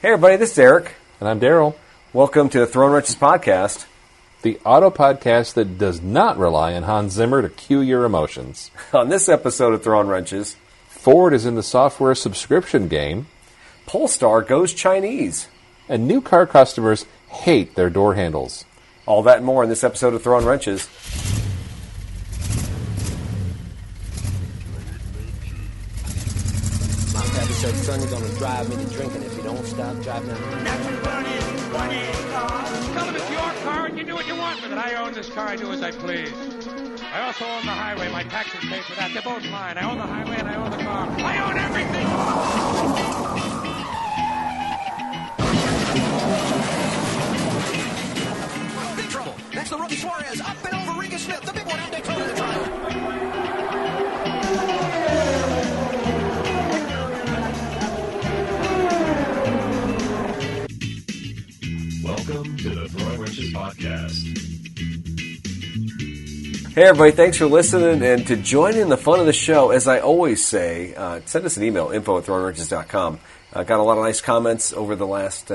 Hey everybody, this is Eric. And I'm Daryl. Welcome to the Throwing Wrenches Podcast. The auto podcast that does not rely on Hans Zimmer to cue your emotions. On this episode of Throwing Wrenches, Ford is in the software subscription game. Polestar goes Chinese. And new car customers hate their door handles. All that and more in this episode of Throwing Wrenches. My pappy said, son, you're going to drive me to drinking if you don't stop driving. Tell them it's your car and you do what you want with it. I own this car. I do as I please. I also own the highway. My taxes pay for that. They're both mine. I own the highway and I own the car. I own everything. Big trouble. That's the rookie Suarez. Up and over Regan Smith. The big one out Daytona the trial. Welcome to the Throwing Wrenches Podcast. Hey everybody, thanks for listening and to join in the fun of the show. As I always say, send us an email, info@throwingwrenches.com. Got a lot of nice comments over the last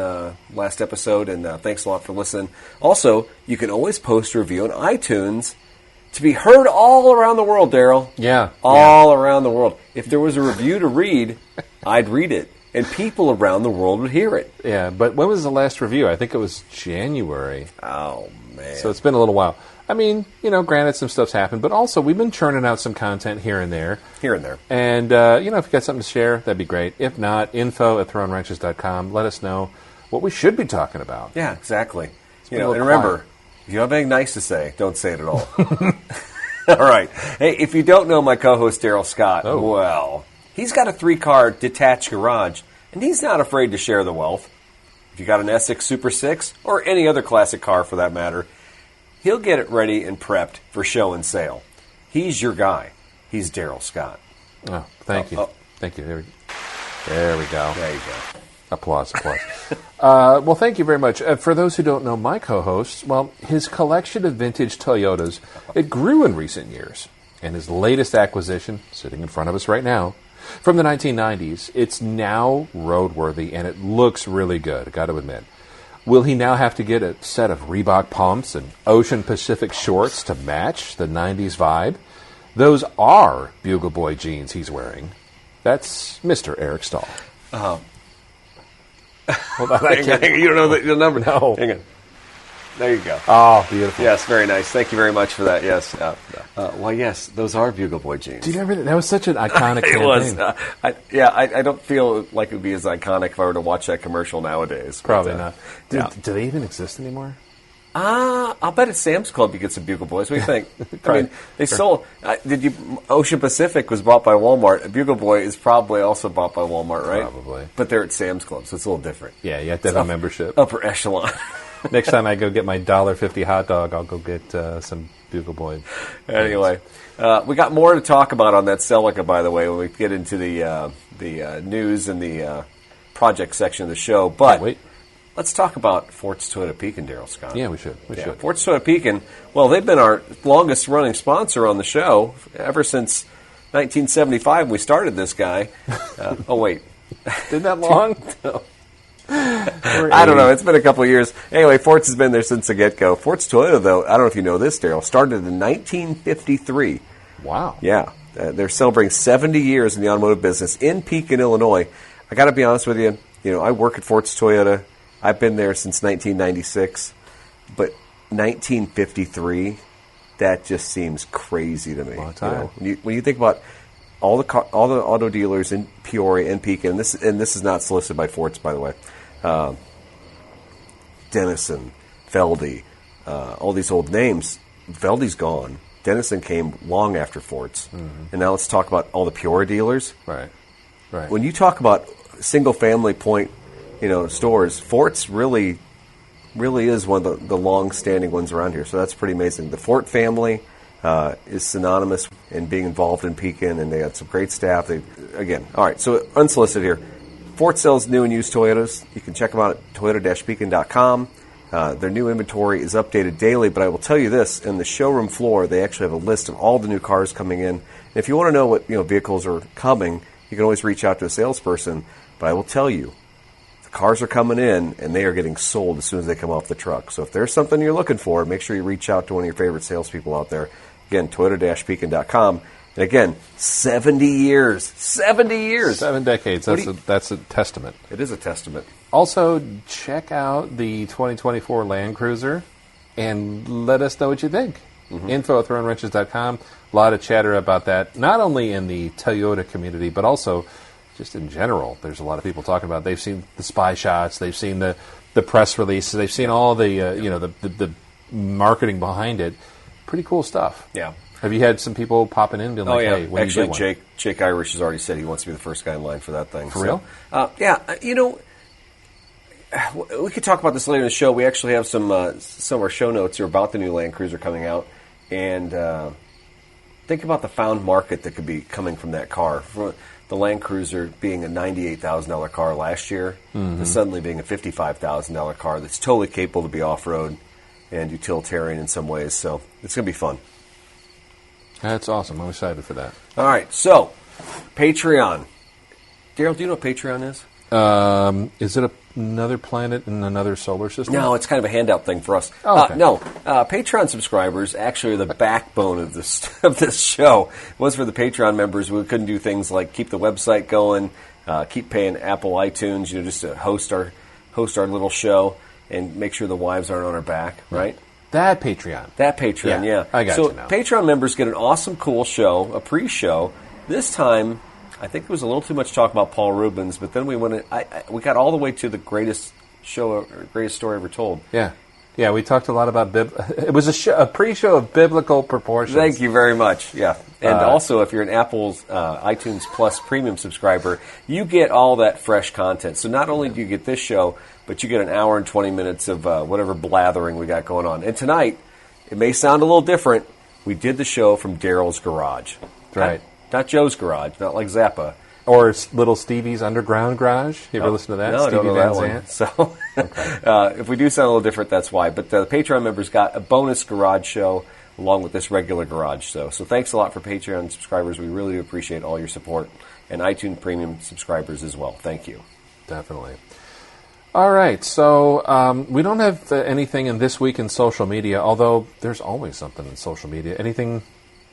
episode, and thanks a lot for listening. Also, you can always post a review on iTunes to be heard all around the world, Daryl. Yeah. All around the world. If there was a review to read, I'd read it, and people around the world would hear it. Yeah, but when was the last review? I think it was January. Oh, man. So it's been a little while. I mean, granted some stuff's happened, but also we've been churning out some content here and there. Here and there. And, if you got something to share, that'd be great. If not, info@throwingwrenches.com. Let us know what we should be talking about. Yeah, exactly. been a And little remember, quiet. if you have anything nice to say, don't say it at all. All right. Hey, if you don't know my co-host Daryl Scott, well, he's got a 3-car detached garage, and he's not afraid to share the wealth. If you got an Essex Super 6, or any other classic car for that matter, he'll get it ready and prepped for show and sale. He's your guy. He's Daryl Scott. Oh, thank you. Oh. Thank you. There we go. There you go. Applause. Well, thank you very much. For those who don't know my co-host, well, his collection of vintage Toyotas, it grew in recent years. And his latest acquisition, sitting in front of us right now, from the 1990s, it's now roadworthy, and it looks really good, got to admit. Will he now have to get a set of Reebok pumps and Ocean Pacific shorts to match the 90s vibe? Those are Bugle Boy jeans he's wearing. That's Mr. Eric Stahl. Hold on, Hang on. You don't know the number? No. Hang on. There you go. Oh, beautiful. Yes, very nice. Thank you very much for that. Yes. Well, yes, those are Bugle Boy jeans. Do you remember that? That was such an iconic It campaign. was. I don't feel like it would be as iconic if I were to watch that commercial nowadays. Probably But, not. yeah. Do they even exist anymore? I'll bet at Sam's Club you get some Bugle Boys. What do you think? I mean, they sold. Ocean Pacific was bought by Walmart. A Bugle Boy is probably also bought by Walmart, right? Probably. But they're at Sam's Club, so it's a little different. Yeah, you have to have a membership. Upper echelon. Next time I go get my $1.50 hot dog, I'll go get some Bugle Boy. Anyway, we got more to talk about on that Celica, by the way, when we get into the news and the project section of the show. But Wait. let's talk about Fort's Toyota Pekin, Daryl Scott. Yeah, we should. We should. Fort's Toyota Pekin, well, they've been our longest-running sponsor on the show ever since 1975 when we started this guy. Oh, wait. Been that long? No. I don't know. It's been a couple of years. Anyway, Fort's has been there since the get-go. Fort's Toyota, though, I don't know if you know this, Daryl, started in 1953. Wow. Yeah. They're celebrating 70 years in the automotive business in Pekin, Illinois. I got to be honest with you. I work at Fort's Toyota. I've been there since 1996. But 1953, that just seems crazy to me. Long time. When you think about all the auto dealers in Peoria and Pekin, and this is not solicited by Fort's, by the way. Dennison, Feldy, all these old names. Feldy's gone. Dennison came long after Fort's. Mm-hmm. And now let's talk about all the Peoria dealers. Right. When you talk about single-family point, stores, Fort's really is one of the long-standing ones around here. So that's pretty amazing. The Fort family is synonymous in being involved in Pekin, and they had some great staff. All right, so unsolicited here. Fort sells new and used Toyotas. You can check them out at toyota-pekin.com. Their new inventory is updated daily, but I will tell you this, in the showroom floor, they actually have a list of all the new cars coming in. And if you want to know what vehicles are coming, you can always reach out to a salesperson. But I will tell you, the cars are coming in, and they are getting sold as soon as they come off the truck. So if there's something you're looking for, make sure you reach out to one of your favorite salespeople out there. Again, Toyota-Pekin.com. And again, 70 years. 70 years. 7 decades. That's a testament. It is a testament. Also, check out the 2024 Landcruiser and let us know what you think. Info@thrownwrenches.com. A lot of chatter about that, not only in the Toyota community, but also just in general. There's a lot of people talking about it. They've seen the spy shots. They've seen the press releases. They've seen all the the marketing behind it. Pretty cool stuff. Yeah. Have you had some people popping in being like, hey, when actually, you get one? Jake Irish has already said he wants to be the first guy in line for that thing. For real? Yeah. We could talk about this later in the show. We actually have some of our show notes here about the new Landcruiser coming out. And think about the found market that could be coming from that car. For the Landcruiser being a $98,000 car last year, to suddenly being a $55,000 car that's totally capable to be off-road and utilitarian in some ways. So it's going to be fun. That's awesome. I'm excited for that. All right, so Patreon. Daryl, do you know what Patreon is? Is it another planet in another solar system? No, it's kind of a handout thing for us. Oh, okay. No, Patreon subscribers actually are the backbone of this show. If it was for the Patreon members, we couldn't do things like keep the website going, keep paying Apple iTunes, just to host our little show and make sure the wives aren't on our back, right? That Patreon. Yeah. I got you now. Patreon members get an awesome, cool show, a pre-show. This time, I think there was a little too much talk about Paul Rubens, but then we went. We got all the way to the greatest story ever told. Yeah. We talked a lot about it was a pre-show of biblical proportions. Thank you very much. Yeah, and also if you're an Apple's iTunes Plus Premium subscriber, you get all that fresh content. So not only do you get this show, but you get an hour and 20 minutes of whatever blathering we got going on. And tonight, it may sound a little different. We did the show from Daryl's garage. Right. Not Joe's garage, not like Zappa. Or Little Stevie's Underground Garage. You ever listen to that? No, Stevie I don't know Van that one. Zandt? So, if we do sound a little different, that's why. But the Patreon members got a bonus garage show along with this regular garage show. So thanks a lot for Patreon subscribers. We really appreciate all your support. And iTunes Premium subscribers as well. Thank you. Definitely. All right, so we don't have anything in This Week in Social Media, although there's always something in social media. Anything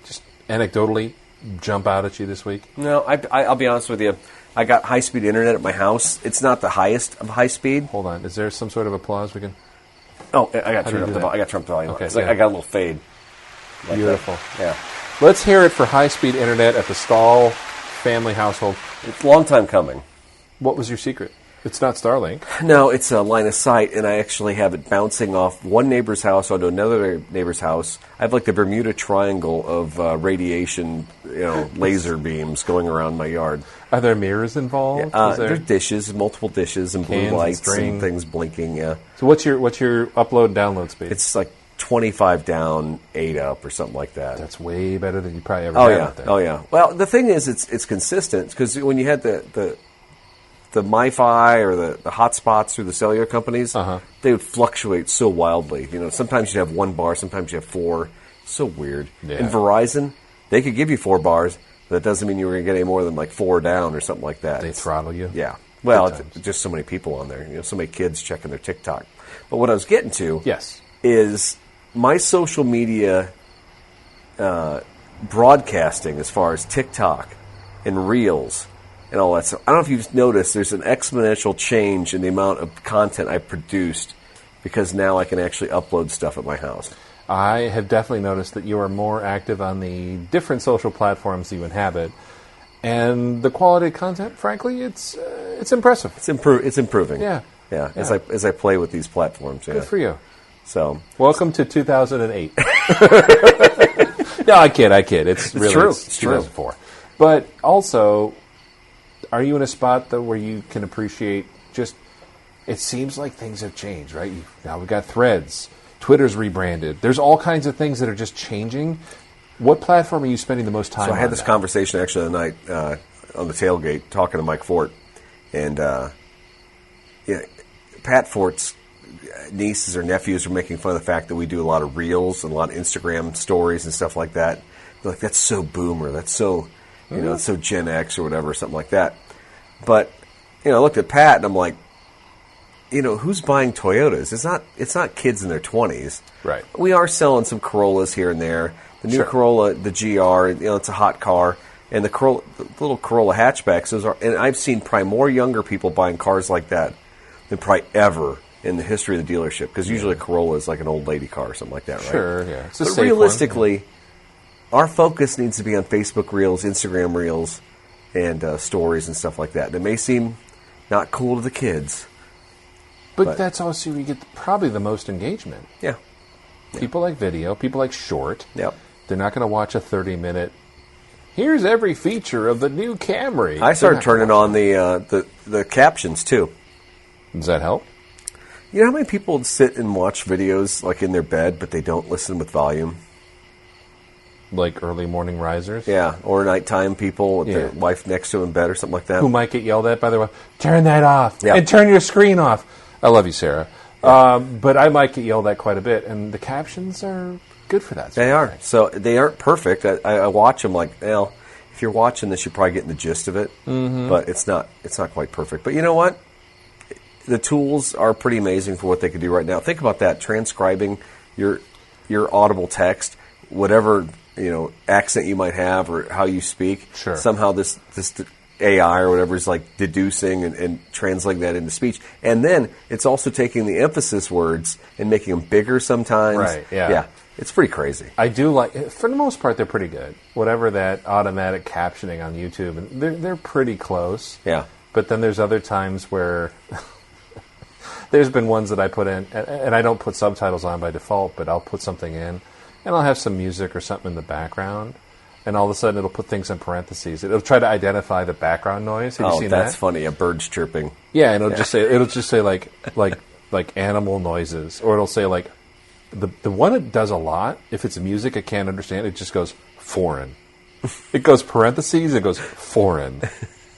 just anecdotally jump out at you this week? No, I'll be honest with you. I got high-speed internet at my house. It's not the highest of high speed. Hold on. Is there some sort of applause we can... Oh, I got to turn up the volume. Okay, I got a little fade. Like beautiful. That. Yeah. Let's hear it for high-speed internet at the Stahl family household. It's a long time coming. What was your secret? It's not Starlink. No, it's a line of sight, and I actually have it bouncing off one neighbor's house onto another neighbor's house. I have like the Bermuda Triangle of radiation, laser beams going around my yard. Are there mirrors involved? There's dishes, multiple dishes, and blue lights and things blinking. Yeah. So what's your upload download speed? It's like 25 down, 8 up, or something like that. That's way better than you probably ever had out there. Oh yeah. Well, the thing is, it's consistent because when you had the MiFi or the hotspots through the cellular companies, they would fluctuate so wildly. Sometimes you have 1 bar, sometimes you have 4. So weird. Yeah. And Verizon, they could give you 4 bars, but that doesn't mean you were going to get any more than like 4 down or something like that. They throttle you? Yeah. Well, it's just so many people on there. So many kids checking their TikTok. But what I was getting to is my social media broadcasting as far as TikTok and Reels and all that stuff. I don't know if you've noticed, there's an exponential change in the amount of content I've produced because now I can actually upload stuff at my house. I have definitely noticed that you are more active on the different social platforms you inhabit, and the quality of content, frankly, it's impressive. It's improving. Yeah. As I play with these platforms. Yeah. Good for you. So, welcome to 2008. No, I kid. It's really true. It's 2004. But also, are you in a spot though where you can appreciate just? It seems like things have changed, right? Now we've got Threads, Twitter's rebranded. There's all kinds of things that are just changing. What platform are you spending the most time on? So I had this conversation actually the night on the tailgate talking to Mike Fort, and Pat Fort's nieces or nephews were making fun of the fact that we do a lot of Reels and a lot of Instagram stories and stuff like that. They're like, that's so boomer. That's so, it's so Gen X or whatever, something like that. But, I looked at Pat and I'm like, who's buying Toyotas? It's not kids in their 20s. Right. We are selling some Corollas here and there. The new Corolla, the GR, it's a hot car. And the little Corolla hatchbacks, and I've seen probably more younger people buying cars like that than probably ever in the history of the dealership. Because usually a Corolla is like an old lady car or something like that, right? Sure, yeah. It's a but safe realistically, our focus needs to be on Facebook Reels, Instagram Reels, and stories and stuff like that. They may seem not cool to the kids. But that's also where you get probably the most engagement. Yeah. People like video. People like short. Yep. They're not going to watch a 30-minute, here's every feature of the new Camry. I started turning on the captions, too. Does that help? You know how many people sit and watch videos like in their bed, but they don't listen with volume? Like early morning risers? Yeah, or nighttime people with their wife next to them in bed or something like that. Who might get yelled at, by the way. Turn that off. Yeah. And turn your screen off. I love you, Sarah. Yeah. But I might get yelled at quite a bit, and the captions are good for that. They are. So they aren't perfect. I watch them like, well, if you're watching this, you're probably getting the gist of it. Mm-hmm. But it's not quite perfect. But you know what? The tools are pretty amazing for what they can do right now. Think about that, transcribing your audible text, whatever accent you might have or how you speak. Sure. Somehow this AI or whatever is like deducing and translating that into speech. And then it's also taking the emphasis words and making them bigger sometimes. Right, yeah. Yeah, it's pretty crazy. I do like, for the most part, they're pretty good. Whatever that automatic captioning on YouTube, and they're pretty close. Yeah. But then there's other times where there's been ones that I put in, and I don't put subtitles on by default, but I'll put something in, and I'll have some music or something in the background. And all of a sudden, it'll put things in parentheses. It'll try to identify the background noise. Have you seen that? Oh, that's funny. A bird's chirping. Yeah, and it'll just say like animal noises, or it'll say like the one it does a lot. If it's music, it can't understand. It just goes foreign. It goes parentheses. It goes foreign,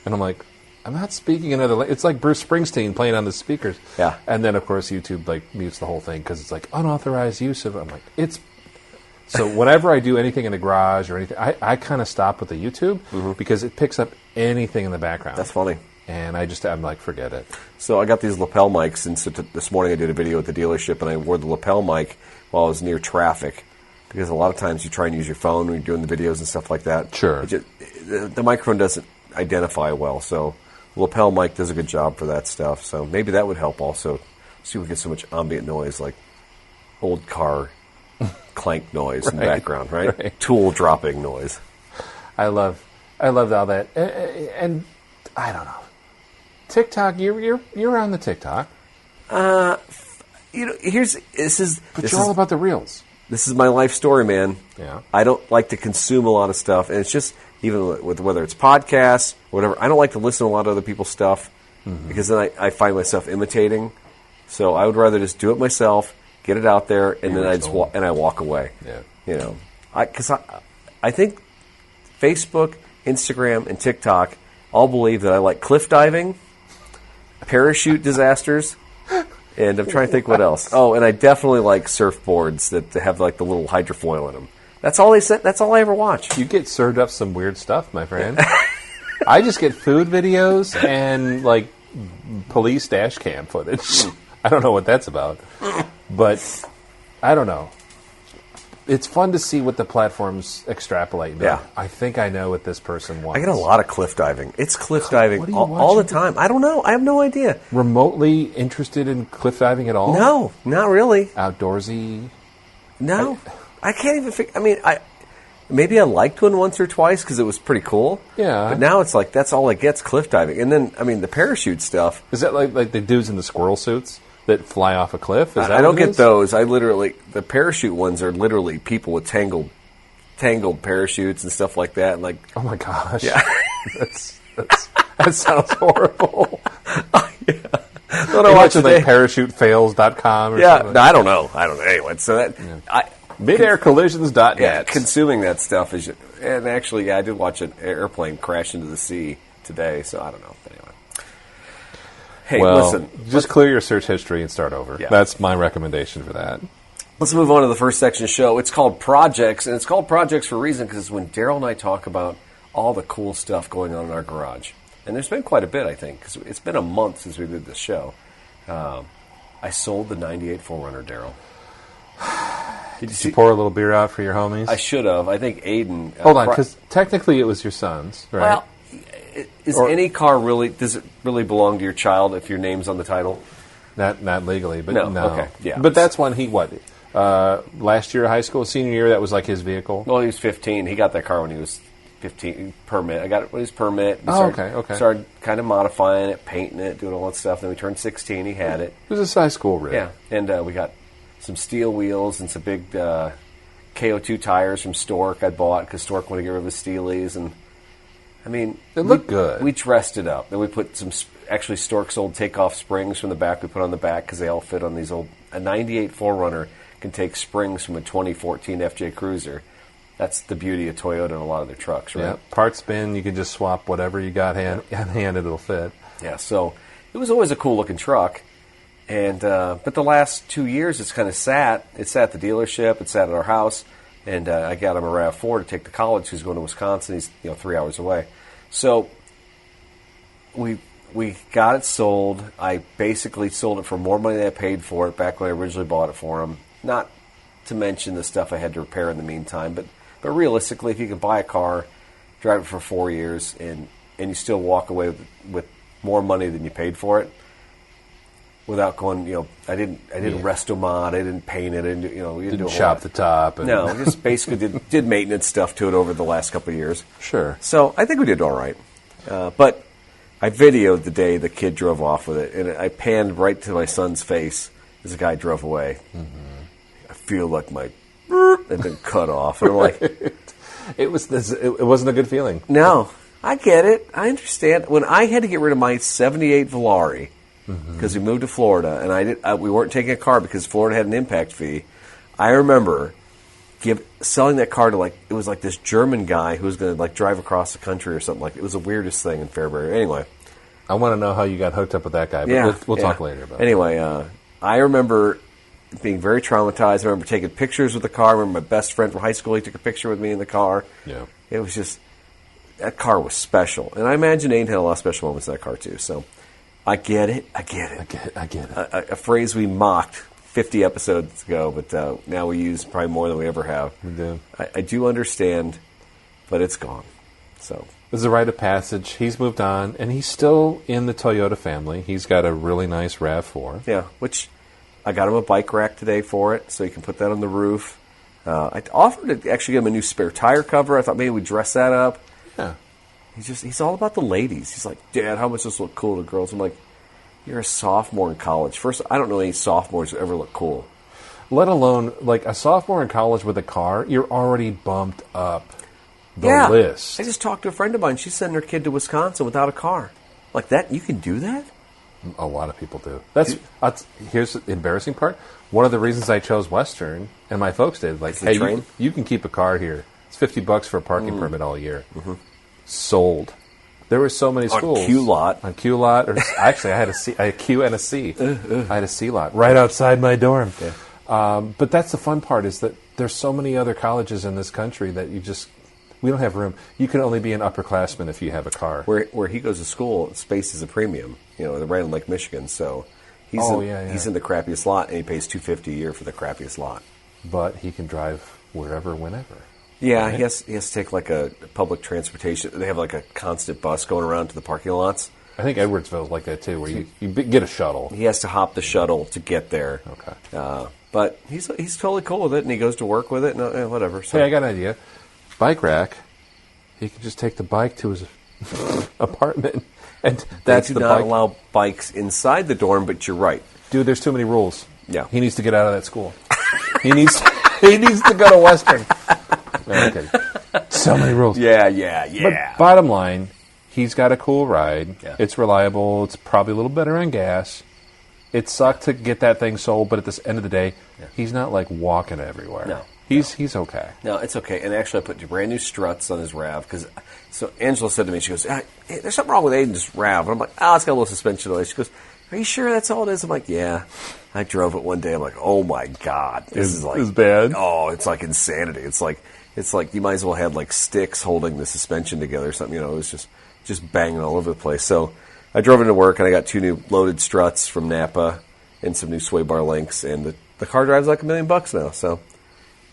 and I'm like, I'm not speaking another. It's like Bruce Springsteen playing on the speakers. Yeah. And then of course YouTube like mutes the whole thing because it's like unauthorized use of. I'm like it's. So whenever I do anything in the garage or anything, I kind of stop with the YouTube because it picks up anything in the background. That's funny. And I'm like, forget it. So I got these lapel mics, and so this morning I did a video at the dealership, and I wore the lapel mic while I was near traffic because a lot of times you try and use your phone when you're doing the videos and stuff like that. Sure. The microphone doesn't identify well, so the lapel mic does a good job for that stuff. So maybe that would help also. See, we get so much ambient noise, like old car clank noise in the background, right? Tool dropping noise. I loved all that, and I don't know. TikTok, you're on the TikTok. You're all about the reels. This is my life story, man. Yeah. I don't like to consume a lot of stuff, and it's just even with whether it's podcasts, whatever. I don't like to listen to a lot of other people's stuff because then I find myself imitating. So I would rather just do it myself, get it out there, and then I walk away. Yeah. Because I think Facebook, Instagram, and TikTok all believe that I like cliff diving, parachute disasters, and I'm trying to think what else. Oh, and I definitely like surfboards that have like the little hydrofoil in them. That's all they said. That's all I ever watch. You get served up some weird stuff, my friend. I just get food videos and like police dash cam footage. I don't know what that's about, but I don't know. It's fun to see what the platforms extrapolate. Yeah. I think I know what this person wants. I get a lot of cliff diving. It's cliff diving What are you all the watching? time. I don't know. I have no idea. Remotely interested in cliff diving at all? No, not really. Outdoorsy? No. I can't even figure. I mean, maybe I liked one once or twice because it was pretty cool. Yeah. But now it's like that's all it gets, cliff diving. And then, I mean, the parachute stuff. Is that like the dudes in the squirrel suits that fly off a cliff? Is that I don't what it get is? those. The parachute ones are literally people with tangled parachutes and stuff like that. And like, Oh my gosh. yeah. That sounds horrible. Yeah. What I You're watch watching today. like parachutefails.com or Yeah, something? no, I don't know. Anyway, so that Midaircollisions.net. yeah, consuming that stuff is. And actually, I did watch an airplane crash into the sea today. So I don't know. But anyway, hey, Well, listen. just clear your search history and start over. Yeah. That's my recommendation for that. Let's move on to the first section of the show. It's called Projects, and it's called Projects for a reason because it's when Daryl and I talk about all the cool stuff going on in our garage. And there's been quite a bit, I think, because it's been a month since we did this show. I sold the 98 4Runner, Daryl. Did you pour a little beer out for your homies? I should have. I think Aiden... Hold on, because technically it was your son's, right? Well, any car really... Does it really belong to your child if your name's on the title? Not legally, but No, no. okay, yeah. But that's when he, last year of high school, senior year, that was like his vehicle? Well, he was 15. He got that car when he was 15. Permit. I got it with his permit. Okay. Started kind of modifying it, painting it, doing all that stuff. Then we turned 16. He had it. It was a high school rig. Yeah, and we got some steel wheels and some big KO2 tires from Stork I bought because Stork wanted to get rid of his Steelies. And, I mean... It looked good. We dressed it up. Then we put some... Actually, Stork's old takeoff springs from the back we put on the back because they all fit on these old... A 98 4Runner can take springs from a 2014 FJ Cruiser. That's the beauty of Toyota and a lot of their trucks, right? Yeah, parts bin, you can just swap whatever you got on hand, it'll fit. Yeah, so it was always a cool-looking truck. And but the last 2 years, it's kind of sat. It sat at the dealership. It sat at our house. And I got him a RAV4 to take to college. He's going to Wisconsin. He's 3 hours away. So we got it sold. I basically sold it for more money than I paid for it back when I originally bought it for him. Not to mention the stuff I had to repair in the meantime. But realistically, if you can buy a car, drive it for 4 years, and you still walk away with more money than you paid for it, without going, I didn't resto-mod, I didn't paint it, we didn't do a chop the top. No, just basically did maintenance stuff to it over the last couple of years. Sure. So I think we did all right. But I videoed the day the kid drove off with it, and I panned right to my son's face as the guy drove away. Mm-hmm. I feel like my had been cut off, and I'm like, it wasn't a good feeling. No, I get it. I understand. When I had to get rid of my '78 Volare because we moved to Florida, and we weren't taking a car because Florida had an impact fee. I remember selling that car to it was like this German guy who was going to drive across the country or something. It was the weirdest thing in Fairbury. Anyway, I want to know how you got hooked up with that guy, but we'll talk later about it. Anyway, I remember being very traumatized. I remember taking pictures with the car. I remember my best friend from high school, he took a picture with me in the car. Yeah. It was just, that car was special. And I imagine Aiden had a lot of special moments in that car too. So I get it. I get it. A phrase we mocked 50 episodes ago, but now we use probably more than we ever have. We do. I do understand, but it's gone. So this is a rite of passage. He's moved on, and he's still in the Toyota family. He's got a really nice RAV4. Yeah, which I got him a bike rack today for it, so he can put that on the roof. I offered to actually get him a new spare tire cover. I thought maybe we'd dress that up. Yeah. He's all about the ladies. He's like, Dad, how much does this look cool to girls? I'm like, you're a sophomore in college. First, I don't know any sophomores who ever look cool. Let alone, a sophomore in college with a car, you're already bumped up the list. I just talked to a friend of mine. She's sending her kid to Wisconsin without a car. Like that, you can do that? A lot of people do. Here's the embarrassing part. One of the reasons I chose Western, and my folks did, hey, you can keep a car here. It's $50 for a parking permit all year. Mm-hmm. Sold. There were so many schools. On Q lot. On Q lot. Actually, I had a Q and a C. I had a C lot right outside my dorm. Yeah. But that's the fun part is that there's so many other colleges in this country that we don't have room. You can only be an upperclassman if you have a car. Where he goes to school, space is a premium. They're right in Lake Michigan, so he's in the crappiest lot, and he pays $250 a year for the crappiest lot. But he can drive wherever, whenever. Yeah, right? he has to take a public transportation. They have a constant bus going around to the parking lots. I think Edwardsville's like that too, where you get a shuttle. He has to hop the shuttle to get there. Okay. But he's totally cool with it, and he goes to work with it, and whatever. So. Hey, I got an idea. Bike rack. He can just take the bike to his apartment, and that's they do not allow bikes inside the dorm. But you're right, dude. There's too many rules. Yeah, he needs to get out of that school. he needs to go to Western. No, okay. So many rules. Yeah. But bottom line, he's got a cool ride. Yeah. It's reliable. It's probably a little better on gas. It sucked to get that thing sold, but at the end of the day, he's not walking everywhere. No. He's okay. No, it's okay. And actually, I put brand new struts on his RAV so Angela said to me, she goes, hey, there's something wrong with Aiden's RAV. And I'm like, it's got a little suspension delay. She goes, are you sure that's all it is? I'm like, yeah. I drove it one day. I'm like, oh my God, this is bad. Oh, it's like insanity. It's like you might as well have sticks holding the suspension together or something. It was just banging all over the place. So I drove into work, and I got 2 new loaded struts from Napa and some new sway bar links, and the car drives like $1 million now. So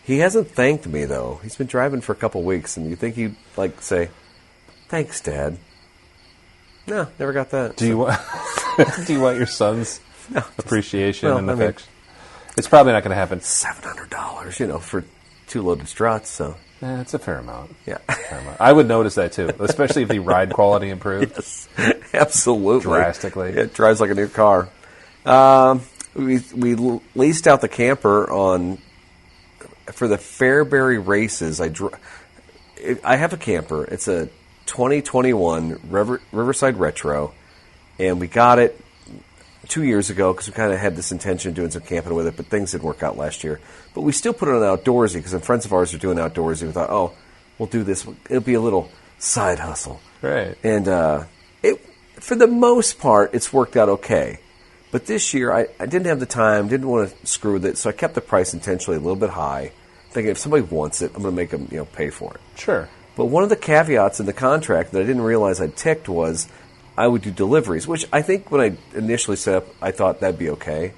he hasn't thanked me, though. He's been driving for a couple weeks, and you think he'd, like, say, thanks, Dad. No, never got that. Do you want your son's appreciation and affection? It's probably not going to happen. $700, for 2 loaded struts, so... It's a fair amount. Yeah. I would notice that, too, especially if the ride quality improved. Yes, absolutely. Drastically. It drives like a new car. We leased out the camper for the Fairbury races. I have a camper. It's a 2021 Riverside Retro, and we got it 2 years ago because we kind of had this intention of doing some camping with it, but things didn't work out last year. But we still put it on outdoorsy because some friends of ours are doing outdoorsy. We thought, we'll do this. It'll be a little side hustle. Right. And for the most part, it's worked out okay. But this year, I didn't have the time, didn't want to screw with it, so I kept the price intentionally a little bit high, thinking if somebody wants it, I'm going to make them pay for it. Sure. But one of the caveats in the contract that I didn't realize I'd ticked was I would do deliveries, which I think when I initially set up, I thought that'd be okay.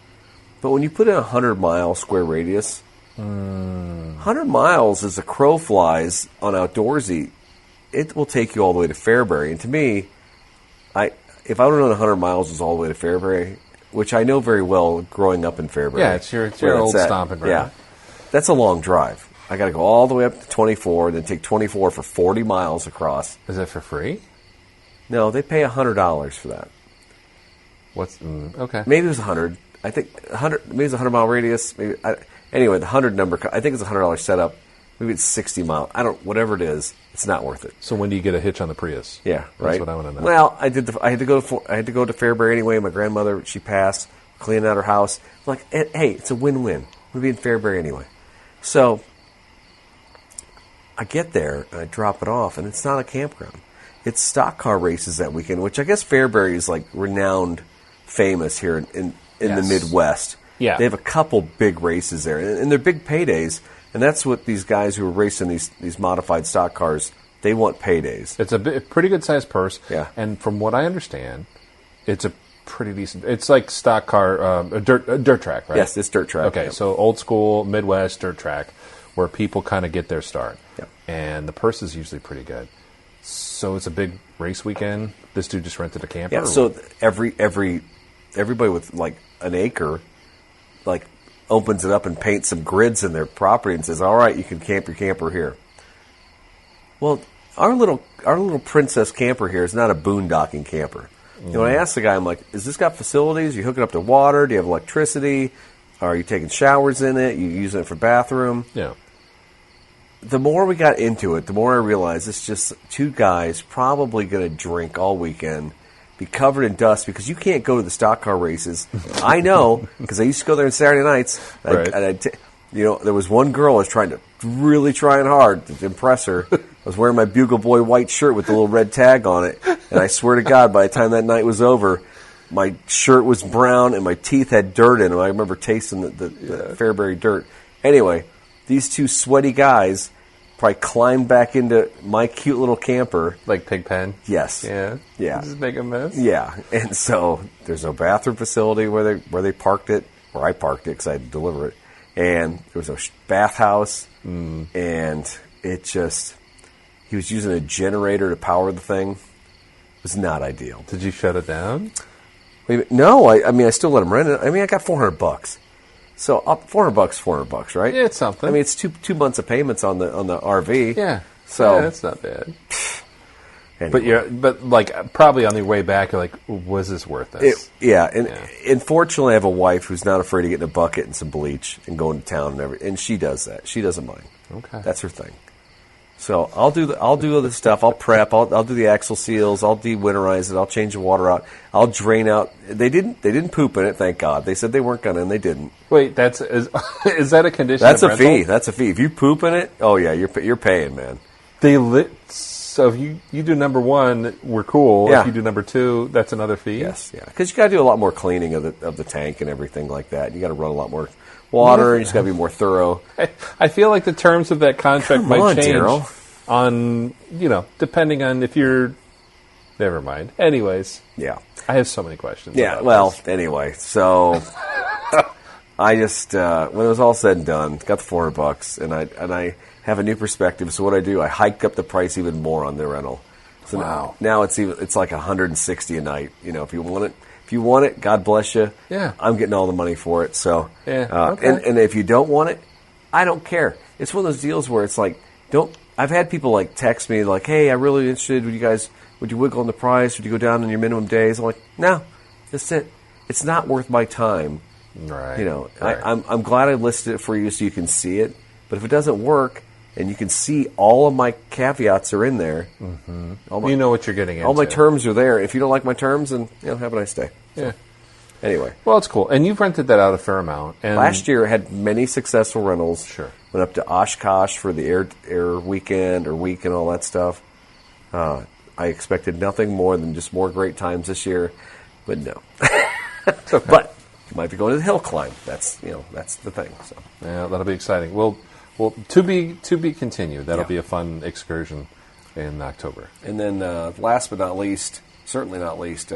But when you put in a 100-mile square radius, 100 miles as a crow flies on outdoorsy, it will take you all the way to Fairbury. And to me, if I would have known 100 miles was all the way to Fairbury, which I know very well growing up in Fairbury. Yeah, it's your old stomping ground. Yeah, that's a long drive. I got to go all the way up to 24, then take 24 for 40 miles across. Is that for free? No, they pay $100 for that. Okay. Maybe it was 100. I think 100. Maybe it's a 100-mile radius. Anyway, the 100 number. I think it's a $100 setup. Maybe it's 60 miles. Whatever it is, it's not worth it. So when do you get a hitch on the Prius? Yeah, right. That's what I want to know. Well, I had to go to Fairbury anyway. My grandmother, she passed, cleaning out her house. I'm like, hey, it's a win-win. We'll be in Fairbury anyway. So I get there and I drop it off, and it's not a campground. It's stock car races that weekend, which I guess Fairbury is like renowned, famous here in the Midwest. Yeah. They have a couple big races there, and they're big paydays. And that's what these guys who are racing these modified stock cars, they want paydays. It's a pretty good sized purse. Yeah. And from what I understand, it's a pretty decent. It's like stock car, a dirt track, right? Yes, it's dirt track. Okay, yeah. so old school Midwest dirt track, where people kind of get their start. Yeah. And the purse is usually pretty good. So it's a big race weekend. This dude just rented a camper. Yeah. So everybody with like an acre, like, opens it up and paints some grids in their property and says, "All right, you can camp your camper here." Well, our little princess camper here is not a boondocking camper. When I asked the guy, I'm like, "Is this got facilities? You hook it up to water? Do you have electricity? Are you taking showers in it? You using it for bathroom?" Yeah. The more we got into it, the more I realized it's just 2 guys probably going to drink all weekend, be covered in dust, because you can't go to the stock car races. I know, because I used to go there on Saturday nights. Right. There was one girl I was really trying hard to impress her. I was wearing my Bugle Boy white shirt with the little red tag on it, and I swear to God, by the time that night was over, my shirt was brown and my teeth had dirt in them. I remember tasting the Fairbury dirt. Anyway, these 2 sweaty guys probably climbed back into my cute little camper. Like Pigpen? Yes. Yeah. Yeah. Just make a mess? Yeah. And so there's no bathroom facility where they parked it, where I parked it because I had to deliver it. And there was no bathhouse. And it just, he was using a generator to power the thing. It was not ideal. Did you shut it down? No, I still let him rent it. I got $400. So $400, right? Yeah, it's something. I mean, it's two months of payments on the RV. Yeah. So yeah, that's not bad. Anyway. But probably on the way back, you're like, was this worth this? Unfortunately, I have a wife who's not afraid to get in a bucket and some bleach and go into town and everything, and she does that. She doesn't mind. Okay, that's her thing. So I'll do other stuff. I'll prep. I'll do the axle seals. I'll de-winterize it. I'll change the water out. I'll drain out. They didn't poop in it. Thank God. They said they weren't gonna, and they didn't. Wait, is that a condition? That's of a fee. That's a fee. If you poop in it, oh yeah, you're paying, man. So if you do number 1, we're cool. Yeah. If you do number 2, that's another fee. Yes, yeah. Because you got to do a lot more cleaning of the tank and everything like that. You got to run a lot more water. You just got to be more thorough. I feel like the terms of that contract might change Daryl. on, depending on if you're Never mind. Anyways, Yeah. I have so many questions. Yeah, about well, this. anyway, so I just, when it was all said and done, got the $400, and I have a new perspective. So what I do, I hiked up the price even more on the rental. So Wow. now it's like $160 a night. You know, if you want it, God bless you. Yeah. I'm getting all the money for it. So Yeah, okay. and if you don't want it, I don't care. It's one of those deals where it's like, I've had people like text me like, hey, I'm really interested. Would you wiggle on the price? Would you go down on your minimum days? I'm like, no, that's it. It's not worth my time. Right. You know, Right. I'm glad I listed it for you so you can see it. But if it doesn't work and you can see all of my caveats are in there, you know what you're getting into. all my terms are there. If you don't like my terms, then have a nice day. Yeah. Anyway, Well, it's cool. And you've rented that out a fair amount. And last year I had many successful rentals. Sure. Went up to Oshkosh for the air weekend or week and all that stuff. I expected nothing more than just more great times this year, but no. Okay. But you might be going to the hill climb. That's the thing. So. Yeah, that'll be exciting. Well, to be continued. That'll Yeah. be a fun excursion in October. And then last but not least, certainly not least,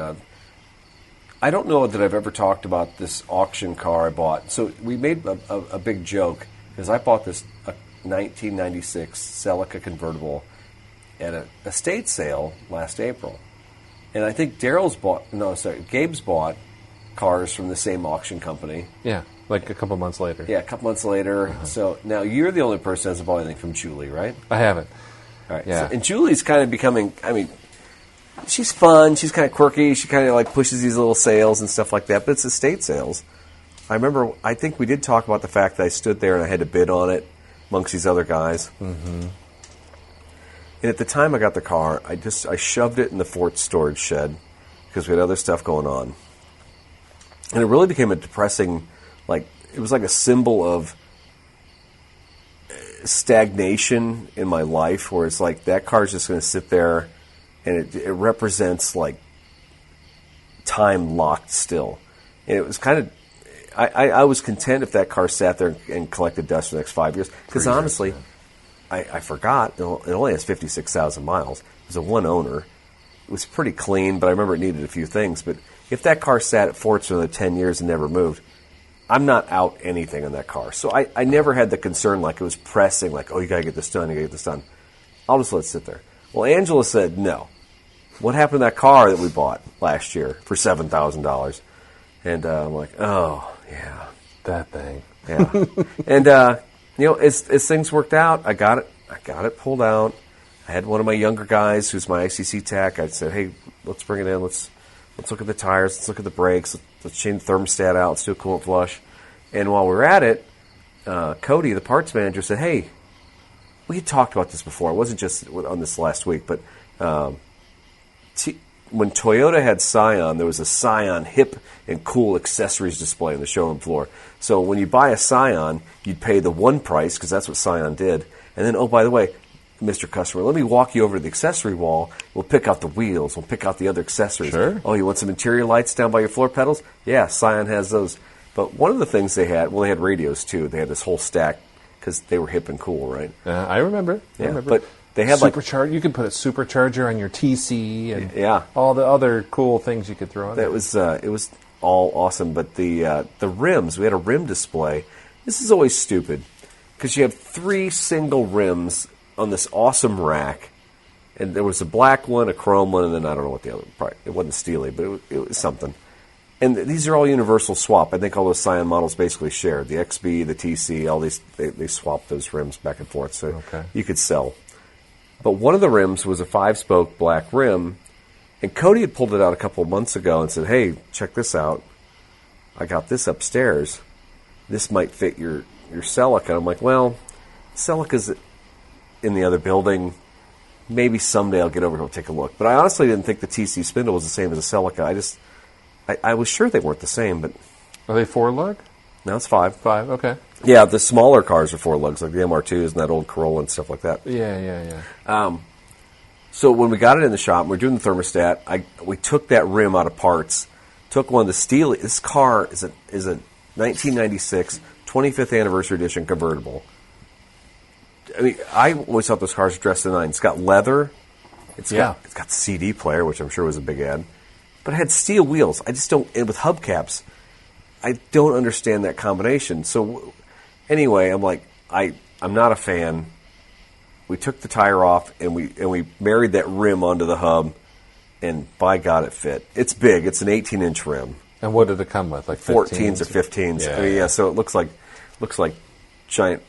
I don't know that I've ever talked about this auction car I bought. So we made a big joke because I bought this 1996 Celica convertible at an estate sale last April. And I think Gabe's bought cars from the same auction company. Yeah, like a couple months later. Yeah, a couple months later. So now you're the only person who hasn't bought anything from Julie, right? I haven't. All right. Yeah. So, and Julie's kind of becoming, she's fun. She's kind of quirky. She kind of like pushes these little sales and stuff like that. But it's estate sales. I think we did talk about the fact that I stood there and I had to bid on it amongst these other guys. Mm-hmm. And at the time I got the car, I shoved it in the Fort storage shed because we had other stuff going on. And it really became a depressing, it was like a symbol of stagnation in my life where it's like that car's just going to sit there and it represents like time locked still. And it was kind of, I was content if that car sat there and collected dust for the next 5 years. Because honestly, I forgot, it only has 56,000 miles. It was a one owner. It was pretty clean, but I remember it needed a few things. But if that car sat at Fort's for another 10 years and never moved, I'm not out anything on that car. So I never had the concern like it was pressing, like, oh, you got to get this done, you got to get this done. I'll just let it sit there. Well, Angela said no. What happened to that car that we bought last year for $7,000? And I'm like, oh, yeah. That thing. Yeah. And, as things worked out, I got it pulled out. I had one of my younger guys who's my ICC tech. I said, hey, let's bring it in. Let's look at the tires. Let's look at the brakes. Let's change the thermostat out. Let's do a coolant flush. And while we were at it, Cody, the parts manager, said, hey, we had talked about this before. It wasn't just on this last week, but when Toyota had Scion, there was a Scion hip and cool accessories display on the showroom floor. So when you buy a Scion, you'd pay the one price, because that's what Scion did. And then, oh, by the way, Mr. Customer, let me walk you over to the accessory wall. We'll pick out the wheels. We'll pick out the other accessories. Sure. Oh, you want some interior lights down by your floor pedals? Yeah, Scion has those. But one of the things they had radios, too. They had this whole stack because they were hip and cool, right? I remember. Yeah, but they had you could put a supercharger on your TC and yeah, all the other cool things you could throw on. That was it was all awesome. But the rims, we had a rim display. This is always stupid because you have 3 single rims on this awesome rack, and there was a black one, a chrome one, and then I don't know what the other. Probably, it wasn't Steely, but it was something. And these are all universal swap. I think all those Scion models basically shared. The XB, the TC, all these they swapped those rims back and forth, so you could sell. But one of the rims was a 5-spoke black rim, and Cody had pulled it out a couple of months ago and said, hey, check this out. I got this upstairs. This might fit your Celica. I'm like, well, Celica's in the other building. Maybe someday I'll get over here and take a look. But I honestly didn't think the TC spindle was the same as a Celica. I was sure they weren't the same, but... Are they 4-lug? No, it's 5. 5, okay. Yeah, the smaller cars are 4 lugs, like the MR2s and that old Corolla and stuff like that. Yeah. So when we got it in the shop, we were doing the thermostat. We took that rim out of parts. Took one of the Steely. This car is a 1996 25th anniversary edition convertible. I mean, I always thought those cars were dressed in 9. It's got leather It's got the CD player, which I'm sure was a big ad. But it had steel wheels. I just don't, and with hubcaps, I don't understand that combination. So anyway, I'm like, I'm not a fan. We took the tire off and we married that rim onto the hub, and by God, it fit. It's big. It's an 18-inch rim. And what did it come with? Like 14s or 15s. Yeah, I mean, so it looks like giant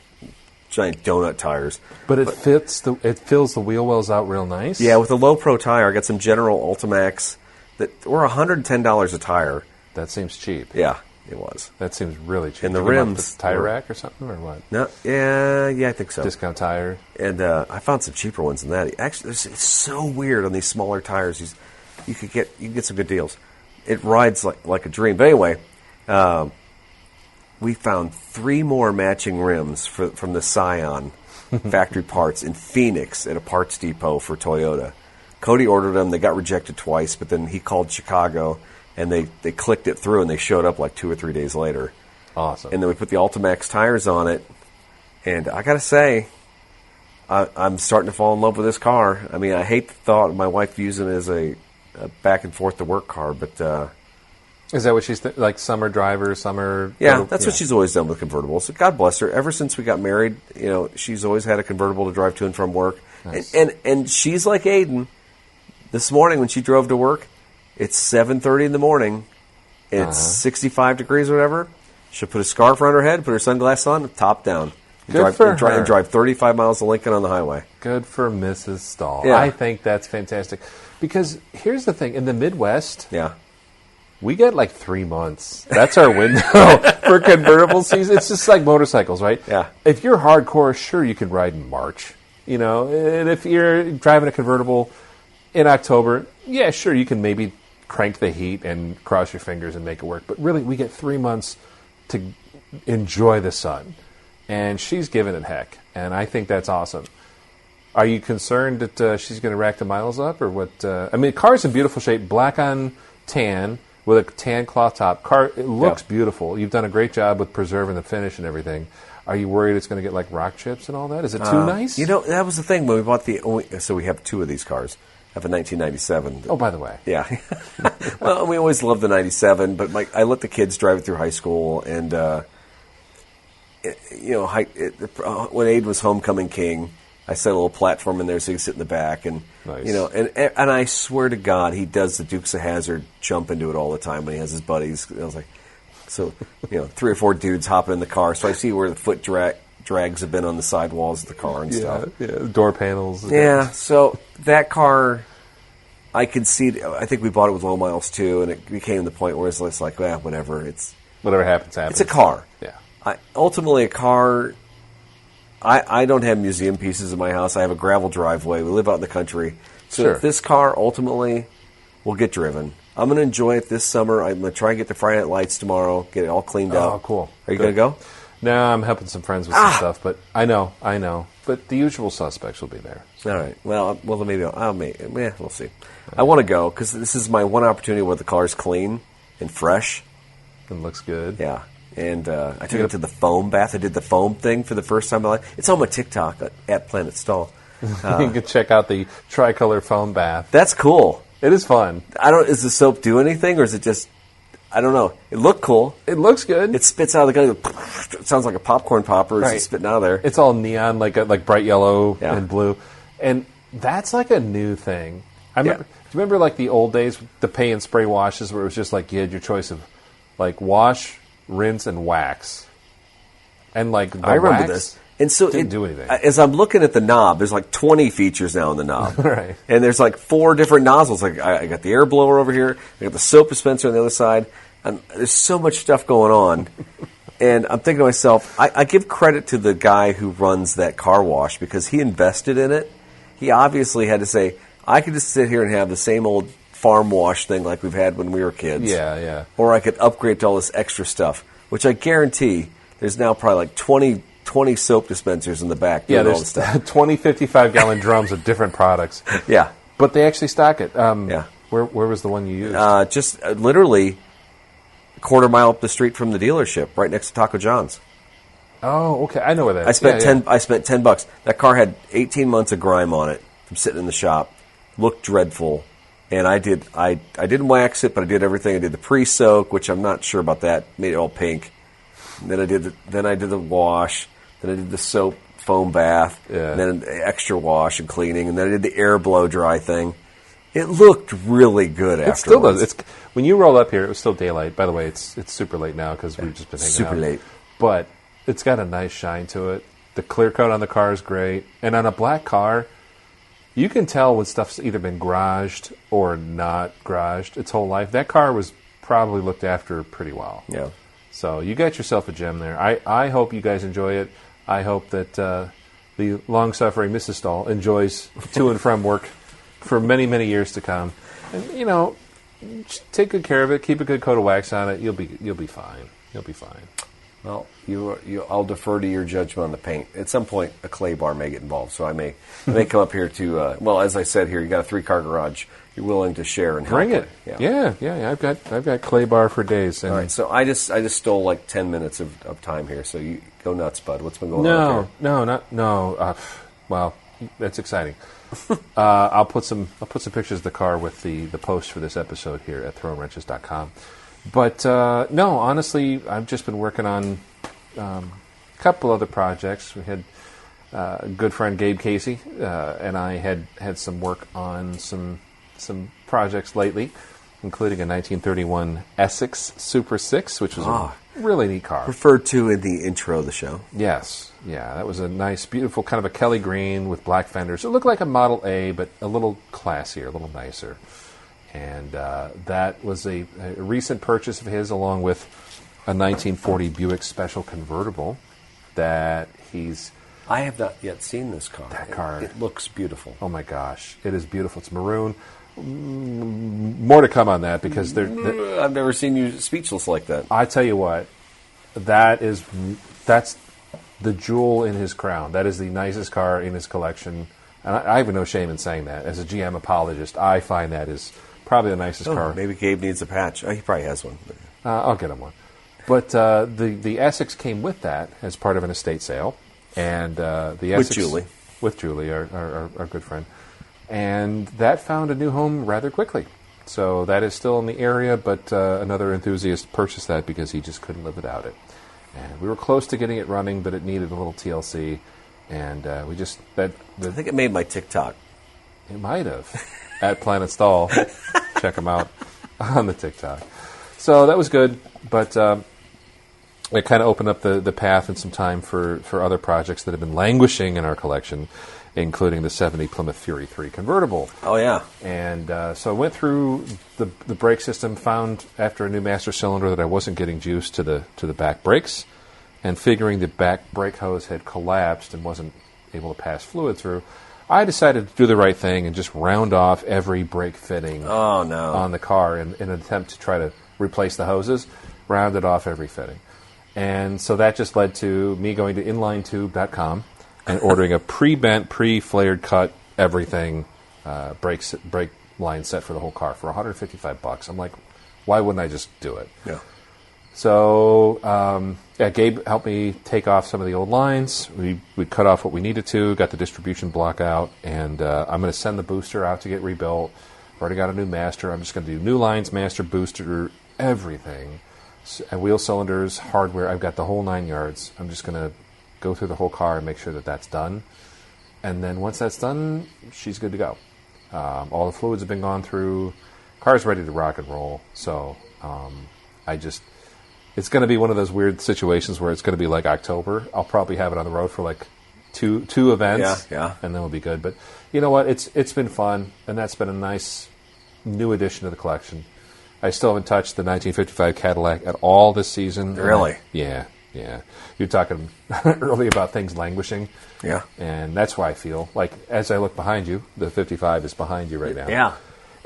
donut tires. But it fills the wheel wells out real nice. Yeah, with a low pro tire, I got some General Ultimax that were $110 a tire. That seems cheap. Yeah, it was. That seems really cheap. And the Did you come up rims with a tire were- rack or something, or what? No, yeah, I think so. Discount tire. And I found some cheaper ones than that. Actually, it's so weird on these smaller tires. You can get some good deals. It rides like a dream. But anyway, we found 3 more matching rims from the Scion factory parts in Phoenix at a parts depot for Toyota. Cody ordered them. They got rejected twice, but then he called Chicago, and they clicked it through, and they showed up like 2 or 3 days later. Awesome. And then we put the Ultimax tires on it, and I got to say, I'm starting to fall in love with this car. I mean, I hate the thought of my wife using it as a back and forth to work car, but is that what she's like? Summer driver, summer. yeah, that's what she's always done with convertibles. God bless her. Ever since we got married, she's always had a convertible to drive to and from work. Nice. And she's like Aiden. This morning when she drove to work, it's 7:30 in the morning. It's 65 degrees or whatever. She'll put a scarf around her head, put her sunglasses on, top down. Good for her. And drive 35 miles to Lincoln on the highway. Good for Mrs. Stahl. Yeah. I think that's fantastic. Because here's the thing. In the Midwest, Yeah. we get like 3 months. That's our window for convertible season. It's just like motorcycles, right? Yeah. If you're hardcore, sure, you can ride in March. And if you're driving a convertible in October, yeah, sure, you can maybe crank the heat and cross your fingers and make it work. But really, we get 3 months to enjoy the sun. And she's giving it heck. And I think that's awesome. Are you concerned that she's going to rack the miles up, or what? I mean, the car's in beautiful shape, black on tan with a tan cloth top. It looks beautiful. You've done a great job with preserving the finish and everything. Are you worried it's going to get like rock chips and all that? Is it too nice? That was the thing when we bought so we have 2 of these cars. I have a 1997. Oh, by the way. Yeah. Well, we always loved the 97, but I let the kids drive it through high school, and when Aid was homecoming king, I set a little platform in there so he could sit in the back, and Nice. and I swear to God, he does the Dukes of Hazzard jump into it all the time when he has his buddies. I was like, 3 or 4 dudes hopping in the car, so I see where the foot drags have been on the sidewalls of the car and stuff. Yeah, door panels. Yeah, so that car, I can see. I think we bought it with low miles too, and it became the point where it's like, whatever. Whatever happens, happens. It's a car. Yeah. Ultimately, a car. I don't have museum pieces in my house. I have a gravel driveway. We live out in the country. So Sure. this car ultimately will get driven. I'm going to enjoy it this summer. I'm going to try and get the Friday Night Lights tomorrow, get it all cleaned up. Oh, cool. Are you going to go? No, I'm helping some friends with some stuff, but I know. But the usual suspects will be there. All right. Well, maybe we'll see. I want to go because this is my one opportunity where the car's clean and fresh. It looks good. Yeah. And I took it to the foam bath. I did the foam thing for the first time in my life. It's on my TikTok at Planet Stall. You can check out the tricolor foam bath. That's cool. It is fun. Does the soap do anything, or is it just? I don't know. It looked cool. It looks good. It spits out of the gun. It sounds like a popcorn popper. Right. It's spitting out of there. It's all neon, like bright yellow Yeah. and blue, and that's like a new thing. Do you remember like the old days, the pay and spray washes, where it was just like you had your choice of like wash, rinse, and wax, and like the I remember wax this. And so didn't do anything. As I'm looking at the knob, there's like 20 features now on the knob. Right. And there's like 4 different nozzles. Like I got the air blower over here. I got the soap dispenser on the other side. And there's so much stuff going on. And I'm thinking to myself, I give credit to the guy who runs that car wash because he invested in it. He obviously had to say, I could just sit here and have the same old farm wash thing like we've had when we were kids. Yeah. Or I could upgrade to all this extra stuff, which I guarantee there's now probably like 20 20 soap dispensers in the back. Yeah, doing all there's this stuff. 20 55-gallon drums of different products. Yeah. But they actually stock it. Yeah. Where was the one you used? Just literally a quarter mile up the street from the dealership, right next to Taco John's. Oh, okay. I know where that is. I spent $10. That car had 18 months of grime on it from sitting in the shop. looked dreadful. And I didn't wax it, but I did everything. I did the pre-soak, which I'm not sure about that. Made it all pink. And then I did the wash. Then I did the soap foam bath. Yeah. And then extra wash and cleaning. And then I did the air blow dry thing. It looked really good afterwards. It still does. When you roll up here, it was still daylight. By the way, it's super late now because we've just been hanging out. Super late. But it's got a nice shine to it. The clear coat on the car is great. And on a black car, you can tell when stuff's either been garaged or not garaged its whole life. That car was probably looked after pretty well. Yeah. So you got yourself a gem there. I hope you guys enjoy it. I hope that the long-suffering Mrs. Stahl enjoys to and from work for many, many years to come. And, just take good care of it. Keep a good coat of wax on it. You'll be fine. You'll be fine. Well, I'll defer to your judgment on the paint. At some point, a clay bar may get involved, so I may come up here to. Well, as I said here, you got a 3-car garage. You're willing to share and help. Bring it. Yeah. Yeah. I've got clay bar for days. And all right. So I just stole like 10 minutes of time here. So you go nuts, bud. What's been going on? No. Well, that's exciting. I'll put some pictures of the car with the post for this episode here at throwingwrenches.com. But no, honestly, I've just been working on a couple other projects. We had a good friend Gabe Casey and I had some work on some projects lately, including a 1931 Essex Super 6, which was a really neat car. Referred to in the intro of the show. Yes. Yeah, that was a nice, beautiful kind of a Kelly green with black fenders. It looked like a Model A, but a little classier, a little nicer. And that was a recent purchase of his, along with a 1940 Buick Special convertible that he's... I have not yet seen this car. That car. It looks beautiful. Oh, my gosh. It is beautiful. It's maroon. More to come on that because I've never seen you speechless like that. I tell you what, that's the jewel in his crown. That is the nicest car in his collection. And I have no shame in saying that. As a GM apologist, I find that is probably the nicest car. Maybe Gabe needs a patch. He probably has one. I'll get him one. But the Essex came with that as part of an estate sale. And the Essex, with Julie, our good friend. And that found a new home rather quickly. So that is still in the area, but another enthusiast purchased that because he just couldn't live without it. And we were close to getting it running, but it needed a little TLC. And we just... I think it made my TikTok. It might have. At Planet Stall. Check them out on the TikTok. So that was good, but it kind of opened up the path and some time for other projects that have been languishing in our collection, including the 70 Plymouth Fury 3 convertible. Oh, yeah. And so I went through the brake system, found after a new master cylinder that I wasn't getting juice to the back brakes, and figuring the back brake hose had collapsed and wasn't able to pass fluid through, I decided to do the right thing and just round off every brake fitting on the car in an attempt to try to replace the hoses, rounded off every fitting. And so that just led to me going to inlinetube.com and ordering a pre-bent, pre-flared cut, everything brake line set for the whole car for $155. I'm like, why wouldn't I just do it? Yeah. So Gabe helped me take off some of the old lines. We cut off what we needed to, got the distribution block out, and I'm going to send the booster out to get rebuilt. I've already got a new master. I'm just going to do new lines, master, booster, everything. And wheel cylinders, hardware. I've got the whole 9 yards. I'm just going to go through the whole car and make sure that that's done. And then once that's done, she's good to go. All the fluids have been gone through. Car's ready to rock and roll. So it's going to be one of those weird situations where it's going to be like October. I'll probably have it on the road for like two events. Yeah. And then we'll be good. But you know what? It's been fun, and that's been a nice new addition to the collection. I still haven't touched the 1955 Cadillac at all this season. Really? Yeah. You're talking early about things languishing. Yeah. And that's why I feel like, as I look behind you, the 55 is behind you right now. Yeah.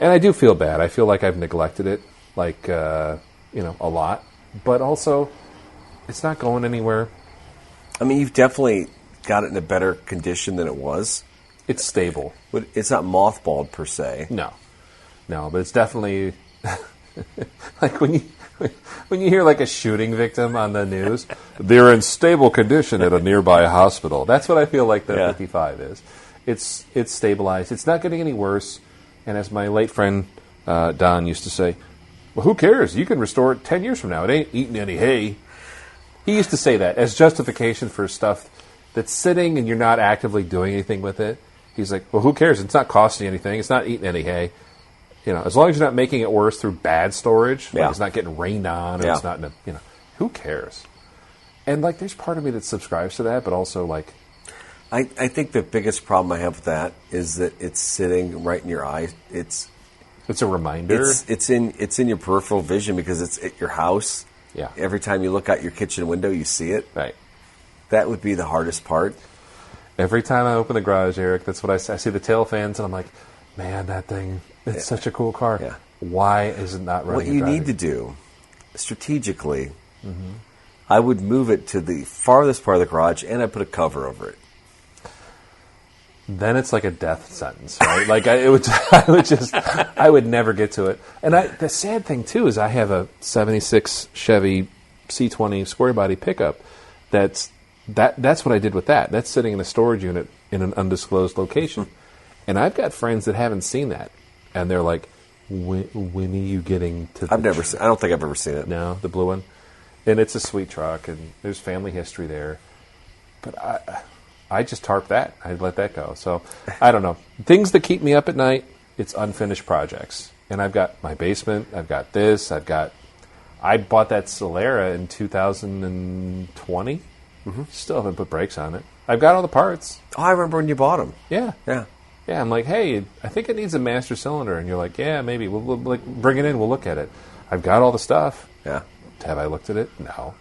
And I do feel bad. I feel like I've neglected it, a lot. But also, it's not going anywhere. I mean, you've definitely got it in a better condition than it was. It's stable. But it's not mothballed per se. No, but it's definitely... like when you hear like a shooting victim on the news, they're in stable condition at a nearby hospital. That's what I feel like the 55 is. It's stabilized. It's not getting any worse. And as my late friend Don used to say, well, who cares? You can restore it 10 years from now. It ain't eating any hay. He used to say that as justification for stuff that's sitting and you're not actively doing anything with it. He's like, well, who cares? It's not costing you anything. It's not eating any hay. As long as you're not making it worse through bad storage, like it's not getting rained on, or it's not, who cares? And, like, there's part of me that subscribes to that, but also, like... I think the biggest problem I have with that is that it's sitting right in your eye. It's a reminder. It's in your peripheral vision because it's at your house. Yeah. Every time you look out your kitchen window, you see it. Right. That would be the hardest part. Every time I open the garage, Eric, that's what I see the tail fans, and I'm like, man, that thing, it's such a cool car. Yeah. Why is it not running? What you need to do, strategically, I would move it to the farthest part of the garage, and I put a cover over it. Then it's like a death sentence, right? Like I would never get to it. And the sad thing too is I have a '76 Chevy C20 square body pickup. That's what I did with that. That's sitting in a storage unit in an undisclosed location. And I've got friends that haven't seen that, and they're like, "When are you getting to?" I don't think I've ever seen it. No, the blue one. And it's a sweet truck, and there's family history there. But I just tarp that. I let that go. So I don't know. Things that keep me up at night, it's unfinished projects. And I've got my basement. I've got this. I bought that Celica in 2020. Still haven't put brakes on it. I've got all the parts. Oh, I remember when you bought them. Yeah. Yeah. Yeah, I'm like, hey, I think it needs a master cylinder. And you're like, yeah, maybe. We'll like, bring it in. We'll look at it. I've got all the stuff. Yeah. Have I looked at it? No.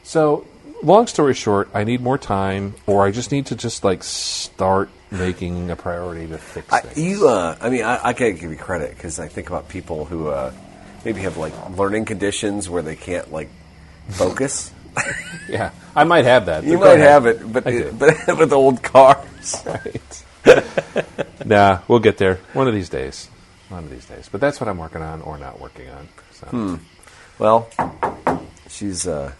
So, long story short, I need more time, or I just need to start making a priority to fix things. I can't give you credit because I think about people who maybe have like learning conditions where they can't like focus. Yeah, I might have that. You might have it, but with old cars, right? Nah, we'll get there one of these days. But that's what I'm working on or not working on. So. Well, she's a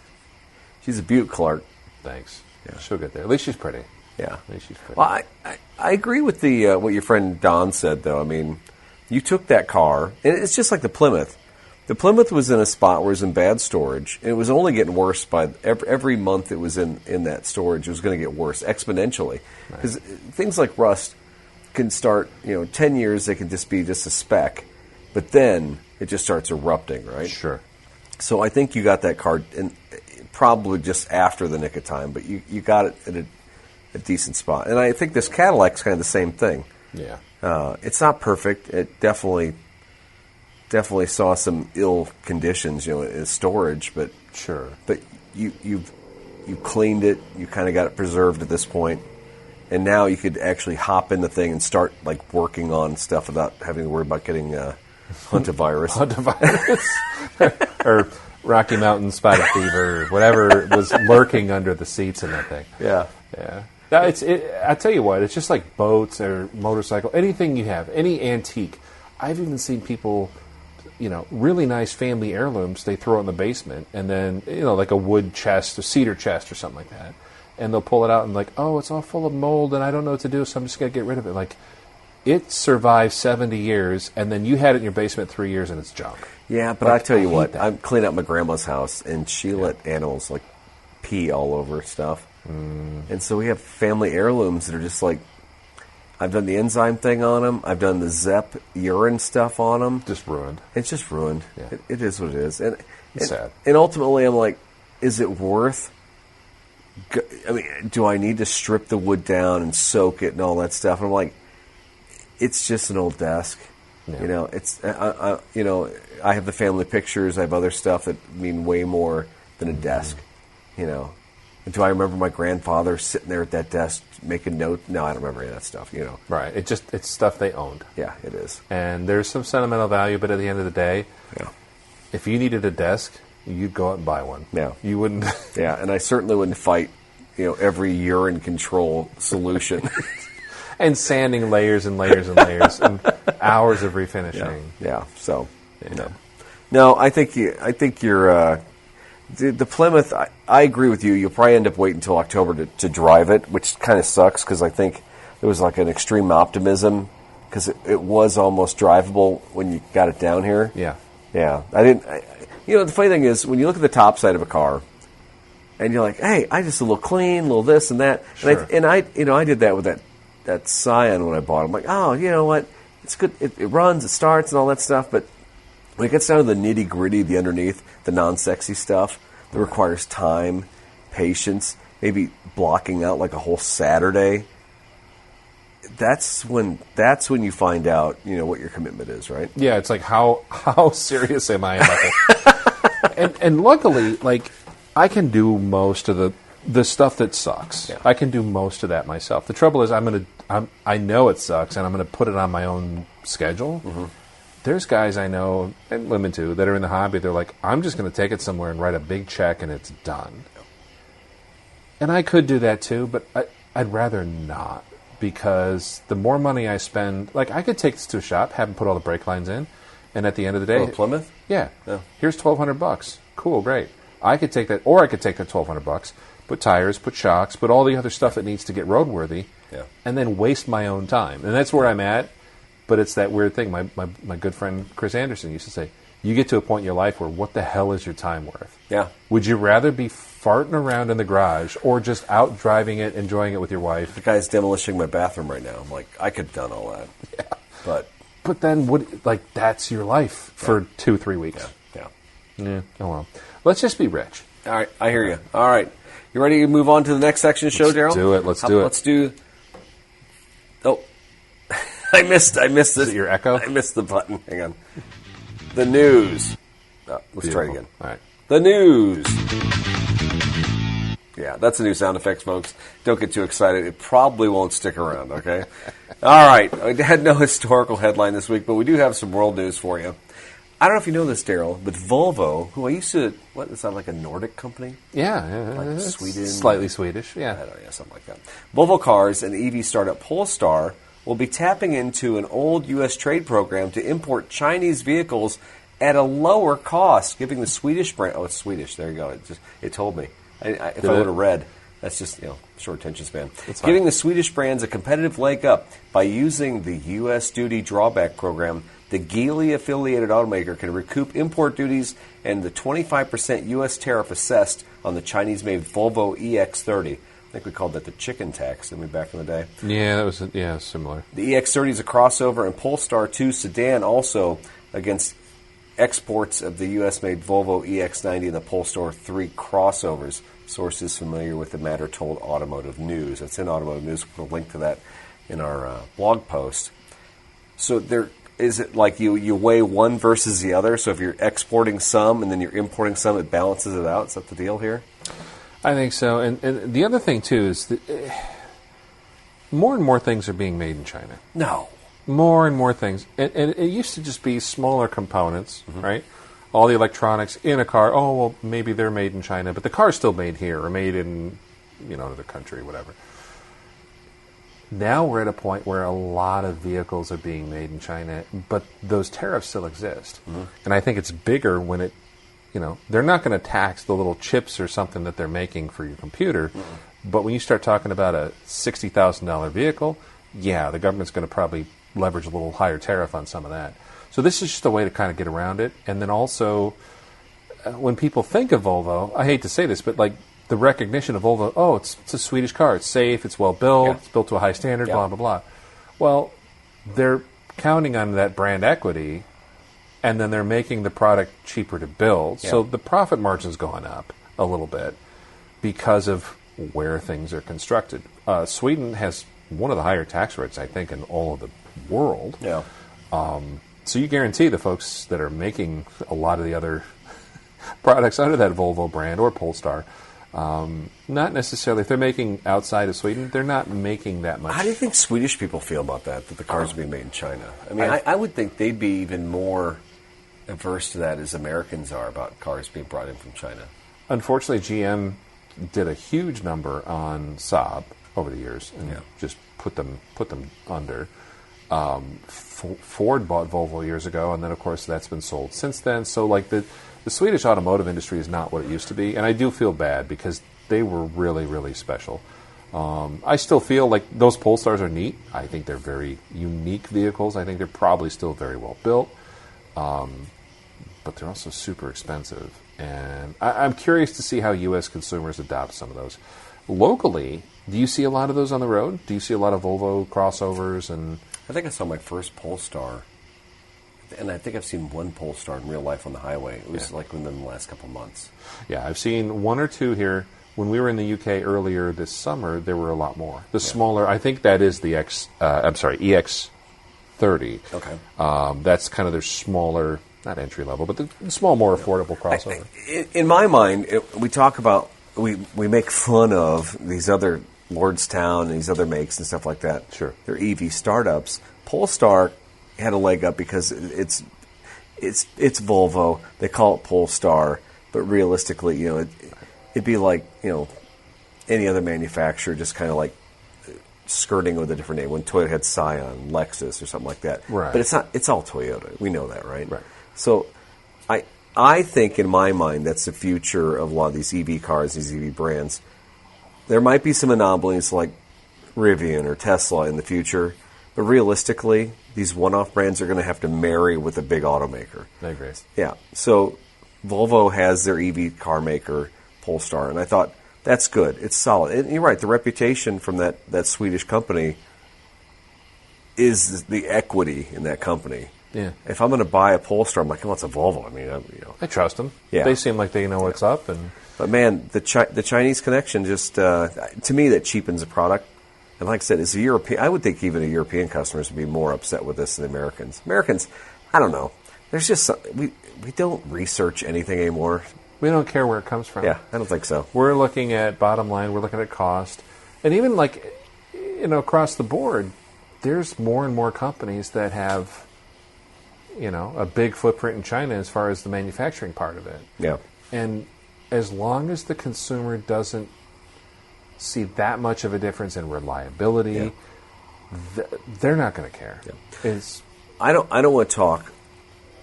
beaut, Clark. Thanks. Yeah. She'll get there. At least she's pretty. Yeah. At least she's pretty. Well, I agree with the what your friend Don said, though. I mean, you took that car, and it's just like the Plymouth. The Plymouth was in a spot where it was in bad storage, and it was only getting worse by every month it was in that storage. It was going to get worse exponentially. Because things like rust can start, 10 years, they can just be just a speck, but then it just starts erupting, right? Sure. So I think you got that car in probably just after the nick of time, but you got it at a decent spot. And I think this Cadillac's kind of the same thing. Yeah. It's not perfect. It definitely saw some ill conditions, in storage, but sure. But you cleaned it. You kind of got it preserved at this point, and now you could actually hop in the thing and start like working on stuff without having to worry about getting hantavirus. Or Rocky Mountain spotted fever, or whatever was lurking under the seats in that thing. Yeah. Yeah. Now, I tell you what, it's just like boats or motorcycle, anything you have, any antique. I've even seen people, really nice family heirlooms, they throw it in the basement, and then, like a wood chest, a cedar chest or something like that. And they'll pull it out and like, oh, it's all full of mold and I don't know what to do, so I'm just going to get rid of it. Like, it survived 70 years, and then you had it in your basement 3 years and it's junk. Yeah, but I tell you what, I'm cleaning up my grandma's house, and she let animals like pee all over stuff. And so we have family heirlooms that are just like, I've done the enzyme thing on them. I've done the Zepp urine stuff on them. Just ruined. It's just ruined. Yeah. It is what it is. And it's sad. And ultimately, I'm like, is it worth? Do I need to strip the wood down and soak it and all that stuff? And I'm like, it's just an old desk. Yeah. It's I have the family pictures. I have other stuff that mean way more than a desk. And do I remember my grandfather sitting there at that desk making notes? No, I don't remember any of that stuff, Right. It's stuff they owned. Yeah, it is. And there's some sentimental value, but at the end of the day, if you needed a desk, you'd go out and buy one. Yeah. You wouldn't. Yeah, and I certainly wouldn't fight, every urine control solution. And sanding layers and layers and layers and hours of refinishing. Yeah. So, No, I think you're... The Plymouth, I agree with you. You'll probably end up waiting until October to drive it, which kind of sucks because I think there was like an extreme optimism because it was almost drivable when you got it down here. Yeah. Yeah. The funny thing is, when you look at the top side of a car, and you're like, hey, I just a little clean, a little this and that. Sure. And I did that with that Scion when I bought it. I'm like, oh, you know what? It's good. It runs, it starts, and all that stuff. But when it gets down to the nitty-gritty, the underneath, the non-sexy stuff that requires time, patience, maybe blocking out like a whole Saturday, that's when you find out, what your commitment is, right? Yeah, it's like, how serious am I about it? and luckily, like, I can do most of the stuff that sucks. Yeah. I can do most of that myself. The trouble is, I know it sucks, and I'm going to put it on my own schedule. Mm-hmm. There's guys I know, and women too, that are in the hobby. They're like, I'm just going to take it somewhere and write a big check, and it's done. And I could do that too, but I'd rather not, because the more money I spend, like, I could take this to a shop, have them put all the brake lines in, and at the end of the day, Plymouth? Yeah. Here's $1,200. Cool, great. I could take that, or I could take that $1,200, put tires, put shocks, put all the other stuff that needs to get roadworthy, and then waste my own time. And that's where I'm at. But it's that weird thing. My good friend Chris Anderson used to say, you get to a point in your life where what the hell is your time worth? Yeah. Would you rather be farting around in the garage or just out driving it, enjoying it with your wife? The guy's demolishing my bathroom right now. I'm like, I could have done all that. Yeah. But then, that's your life for 2-3 weeks. Yeah. Oh, well. Let's just be rich. All right. I hear you. All right. You ready to move on to the next section of the show, Daryl? Let's do it. Let's do... Oh. I missed this. Is it your echo? I missed the button. Hang on. The news. Let's try it again. All right. The news. Yeah, that's the new sound effects, folks. Don't get too excited. It probably won't stick around, okay? All right. I had no historical headline this week, but we do have some world news for you. I don't know if you know this, Daryl, but Volvo, who I used to... What, is that like a Nordic company? Yeah. Like Sweden? Slightly Swedish, yeah. I don't know, something like that. Volvo Cars and EV startup Polestar will be tapping into an old U.S. trade program to import Chinese vehicles at a lower cost, giving the Swedish brand... Oh, it's Swedish. There you go. It told me. If I would have read, that's just, short attention span. Giving the Swedish brands a competitive leg up by using the U.S. duty drawback program, the Geely-affiliated automaker can recoup import duties and the 25% U.S. tariff assessed on the Chinese-made Volvo EX30. I think we called that the chicken tax, didn't we, back in the day? Yeah, that was similar. The EX30 is a crossover, and Polestar 2 sedan also against exports of the U.S.-made Volvo EX90 and the Polestar 3 crossovers. Sources familiar with the matter told Automotive News. It's in Automotive News. We'll link to that in our blog post. So is it like you weigh one versus the other? So if you're exporting some and then you're importing some, it balances it out? Is that the deal here? I think so. And the other thing, too, is that more and more things are being made in China. No. More and more things. And it used to just be smaller components, right? All the electronics in a car, oh, well, maybe they're made in China, but the car's still made here or made in, another country, whatever. Now we're at a point where a lot of vehicles are being made in China, but those tariffs still exist. Mm-hmm. And I think it's bigger when they're not going to tax the little chips or something that they're making for your computer, but when you start talking about a $60,000 vehicle, yeah, the government's going to probably leverage a little higher tariff on some of that. So this is just a way to kind of get around it. And then also, when people think of Volvo, I hate to say this, but like the recognition of Volvo, oh, it's a Swedish car. It's safe. It's well built. It's built to a high standard, blah, blah, blah. Well, they're counting on that brand equity, and then they're making the product cheaper to build. So the profit margin's going up a little bit because of where things are constructed. Sweden has one of the higher tax rates, I think, in all of the world. Yeah. So you guarantee the folks that are making a lot of the other products under that Volvo brand or Polestar, not necessarily, if they're making outside of Sweden, they're not making that much. How do you think Swedish people feel about that the cars are being made in China? I mean, I would think they'd be even more averse to that as Americans are about cars being brought in from China. Unfortunately, GM did a huge number on Saab over the years and just put them under. Ford bought Volvo years ago, and then, of course, that's been sold since then. So, like, the Swedish automotive industry is not what it used to be, and I do feel bad because they were really, really special. I still feel like those Polestars are neat. I think they're very unique vehicles. I think they're probably still very well built. But they're also super expensive. And I'm curious to see how U.S. consumers adopt some of those. Locally, do you see a lot of those on the road? Do you see a lot of Volvo crossovers? And I think I saw my first Polestar, and I think I've seen one Polestar in real life on the highway. It was like within the last couple of months. Yeah, I've seen one or two here. When we were in the UK earlier this summer, there were a lot more. The smaller, I think that is the EX30. Okay. That's kind of their smaller, not entry level, but the small, more affordable crossover. In my mind, we talk about, we make fun of these other Lordstown and these other makes and stuff like that. Sure. They're EV startups. Polestar had a leg up because it's Volvo. They call it Polestar, but realistically, it'd be like, any other manufacturer just kind of like skirting with a different name. When Toyota had Scion, Lexus, or something like that. Right. But it's not. It's all Toyota. We know that, right? Right. So, I think in my mind that's the future of a lot of these EV cars, these EV brands. There might be some anomalies like Rivian or Tesla in the future, but realistically, these one-off brands are going to have to marry with a big automaker. I agree. Yeah. So Volvo has their EV car maker, Polestar, and I thought that's good. It's solid. And you're right. The reputation from that Swedish company is the equity in that company. Yeah. If I'm going to buy a Polestar, I'm like, oh, it's a Volvo. I mean, I trust them. Yeah. They seem like they know what's up. But man, the Chinese connection just to me that cheapens the product. And like I said, as a European, I would think even the European customers would be more upset with this than the Americans. Americans, I don't know. There's just we don't research anything anymore. We don't care where it comes from. Yeah, I don't think so. We're looking at bottom line. We're looking at cost. And even across the board, there's more and more companies that have, a big footprint in China as far as the manufacturing part of it. Yeah. And as long as the consumer doesn't see that much of a difference in reliability, they're not going to care. Yeah. I don't want to talk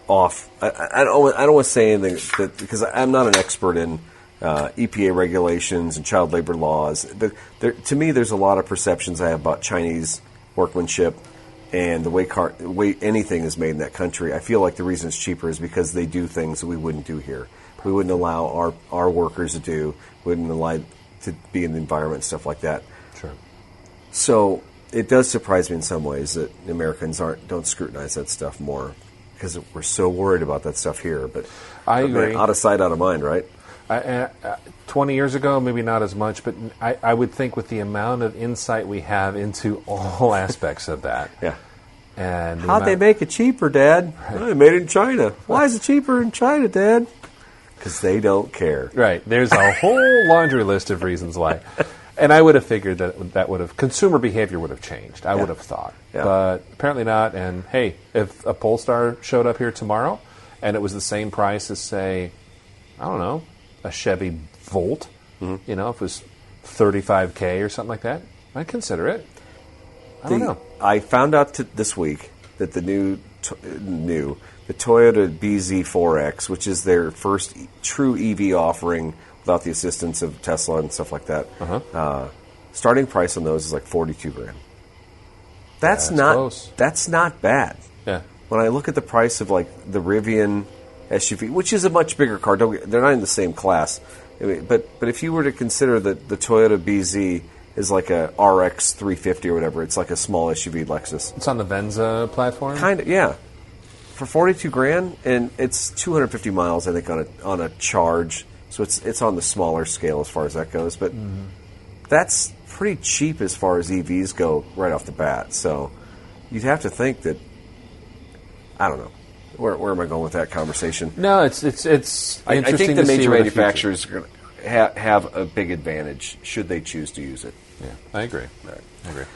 off. I don't want to say anything because I'm not an expert in EPA regulations and child labor laws. But to me, there's a lot of perceptions I have about Chinese workmanship and the way anything is made in that country. I feel like the reason it's cheaper is because they do things that we wouldn't do here. We wouldn't allow our workers to do. Wouldn't allow to be in the environment and stuff like that. Sure. So it does surprise me in some ways that Americans don't scrutinize that stuff more because we're so worried about that stuff here. But I agree. Out of sight, out of mind, right? 20 years ago, maybe not as much, but I would think with the amount of insight we have into all aspects of that. Yeah. And how'd they make it cheaper, Dad? Right. Oh, they made it in China. Why is it cheaper in China, Dad? Because they don't care. Right. There's a whole laundry list of reasons why. And I would have figured that would have, consumer behavior would have changed. I would have thought. Yeah. But apparently not. And hey, if a Polestar showed up here tomorrow and it was the same price as, say, I don't know, a Chevy Volt, if it was $35K or something like that, I'd consider it. I don't know. I found out this week that the the Toyota BZ4X, which is their first true EV offering without the assistance of Tesla and stuff like that, starting price on those is like $42,000. That's not bad. Yeah. When I look at the price of like the Rivian SUV, which is a much bigger car, they're not in the same class. But if you were to consider that the Toyota BZ is like a RX 350 or whatever, it's like a small SUV Lexus. It's on the Venza platform? Kind of, yeah. For $42,000, and it's 250 miles, I think, on a charge. So it's on the smaller scale as far as that goes. But that's pretty cheap as far as EVs go right off the bat. So you'd have to think that, I don't know. Where am I going with that conversation? No, it's interesting. I think the major manufacturers are going to have a big advantage should they choose to use it. Yeah, I agree. Right. I agree.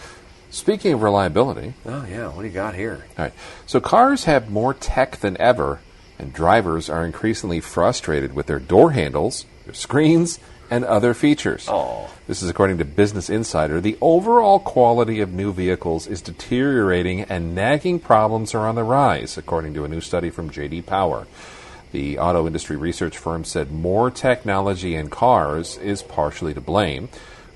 Speaking of reliability... Oh, yeah. What do you got here? All right. So cars have more tech than ever, and drivers are increasingly frustrated with their door handles, their screens, and other features. Oh. This is according to Business Insider. The overall quality of new vehicles is deteriorating, and nagging problems are on the rise, according to a new study from J.D. Power. The auto industry research firm said more technology in cars is partially to blame,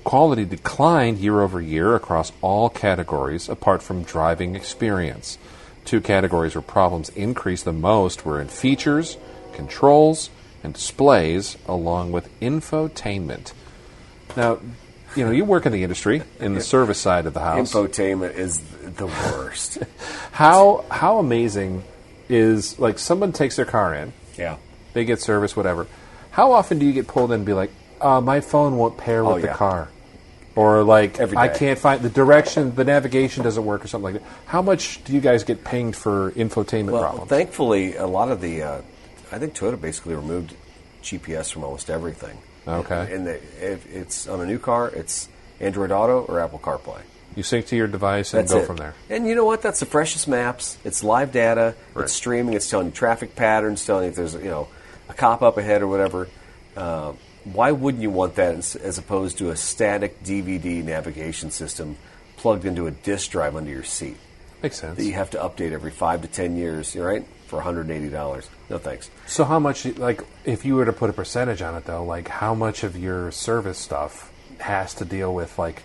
quality declined year over year across all categories apart from driving experience. 2 categories where problems increased the most were in features, controls, and displays, along with infotainment. Now, you work in the industry, in the service side of the house. Infotainment is the worst. How amazing is, like, someone takes their car in, Yeah. they get service, whatever. How often do you get pulled in and be like, my phone won't pair with the car? Or, like, Every day. I can't find the direction, the navigation doesn't work or something like that. How much do you guys get pinged for infotainment problems? Thankfully, a lot of the, I think Toyota basically removed GPS from almost everything. Okay. And if it's on a new car, it's Android Auto or Apple CarPlay. You sync to your device and That's go it. from there. And you know what? That's the freshest maps. It's live data. Right. It's streaming. It's telling you traffic patterns, telling you if there's a cop up ahead or whatever. Why wouldn't you want that as opposed to a static DVD navigation system plugged into a disk drive under your seat Makes sense. that you have to update every 5 to 10 years, right? For $180. No thanks. So how much, like, if you were to put a percentage on it, though, like, how much of your service stuff has to deal with, like,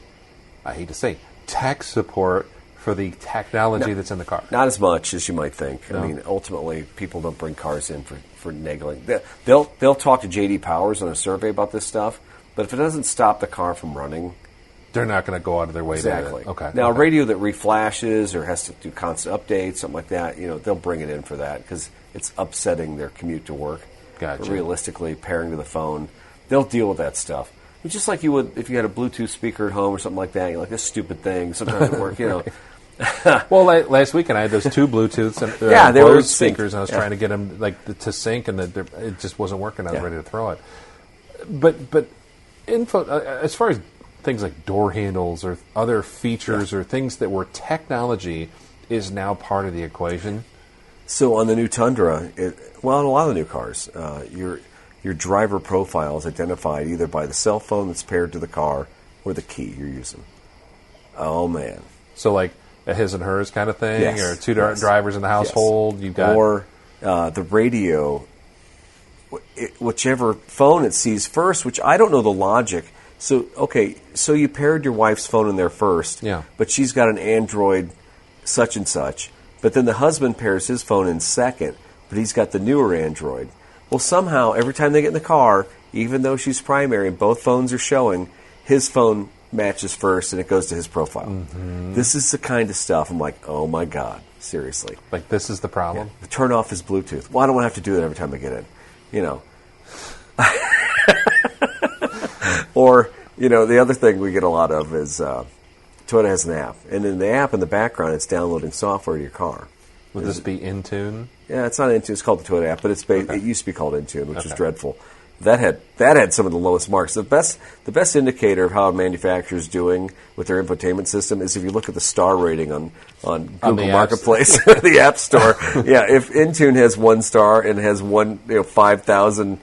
I hate to say, tech support for the technology that's in the car? Not as much as you might think. No. I mean, ultimately, people don't bring cars in for negligence. They'll talk to J.D. Powers on a survey about this stuff, but if it doesn't stop the car from running, They're not going to go out of their way exactly. to... Okay. Now, okay. a radio that reflashes or has to do constant updates, something like that, they'll bring it in for that because it's upsetting their commute to work. Gotcha. But realistically, pairing to the phone, they'll deal with that stuff. It's just like you would if you had a Bluetooth speaker at home or something like that. You're like, this stupid thing. Sometimes it works, Well, last weekend I had those 2 Bluetooths and they were Bose synced. speakers, and I was Yeah. trying to get them to sync, and it just wasn't working. I was Yeah. ready to throw it. But info as far as things like door handles or other features or things that were technology is now part of the equation. So on the new Tundra, in a lot of the new cars, your driver profile is identified either by the cell phone that's paired to the car or the key you're using. Oh, man. So like a his and hers kind of thing, Yes. or 2 Yes. drivers in the household. Yes. You've got Or the radio, whichever phone it sees first, which I don't know the logic. So, so you paired your wife's phone in there first, Yeah. but she's got an Android such and such. But then the husband pairs his phone in second, but he's got the newer Android. Well, somehow, every time they get in the car, even though she's primary and both phones are showing, his phone matches first and it goes to his profile. Mm-hmm. This is the kind of stuff I'm like, oh my God, seriously. like this is the problem. Turn off his Bluetooth. Well, I don't want to have to do that every time I get in. Or, the other thing we get a lot of is Toyota has an app. And in the app, in the background, it's downloading software to your car. Would this be Intune? Yeah, it's not Intune. It's called the Toyota app, but it used to be called Intune, which was dreadful. That had some of the lowest marks. The best indicator of how a manufacturer is doing with their infotainment system is if you look at the star rating on Google the Marketplace, the App Store. Yeah, if Intune has 1 star and has 5,000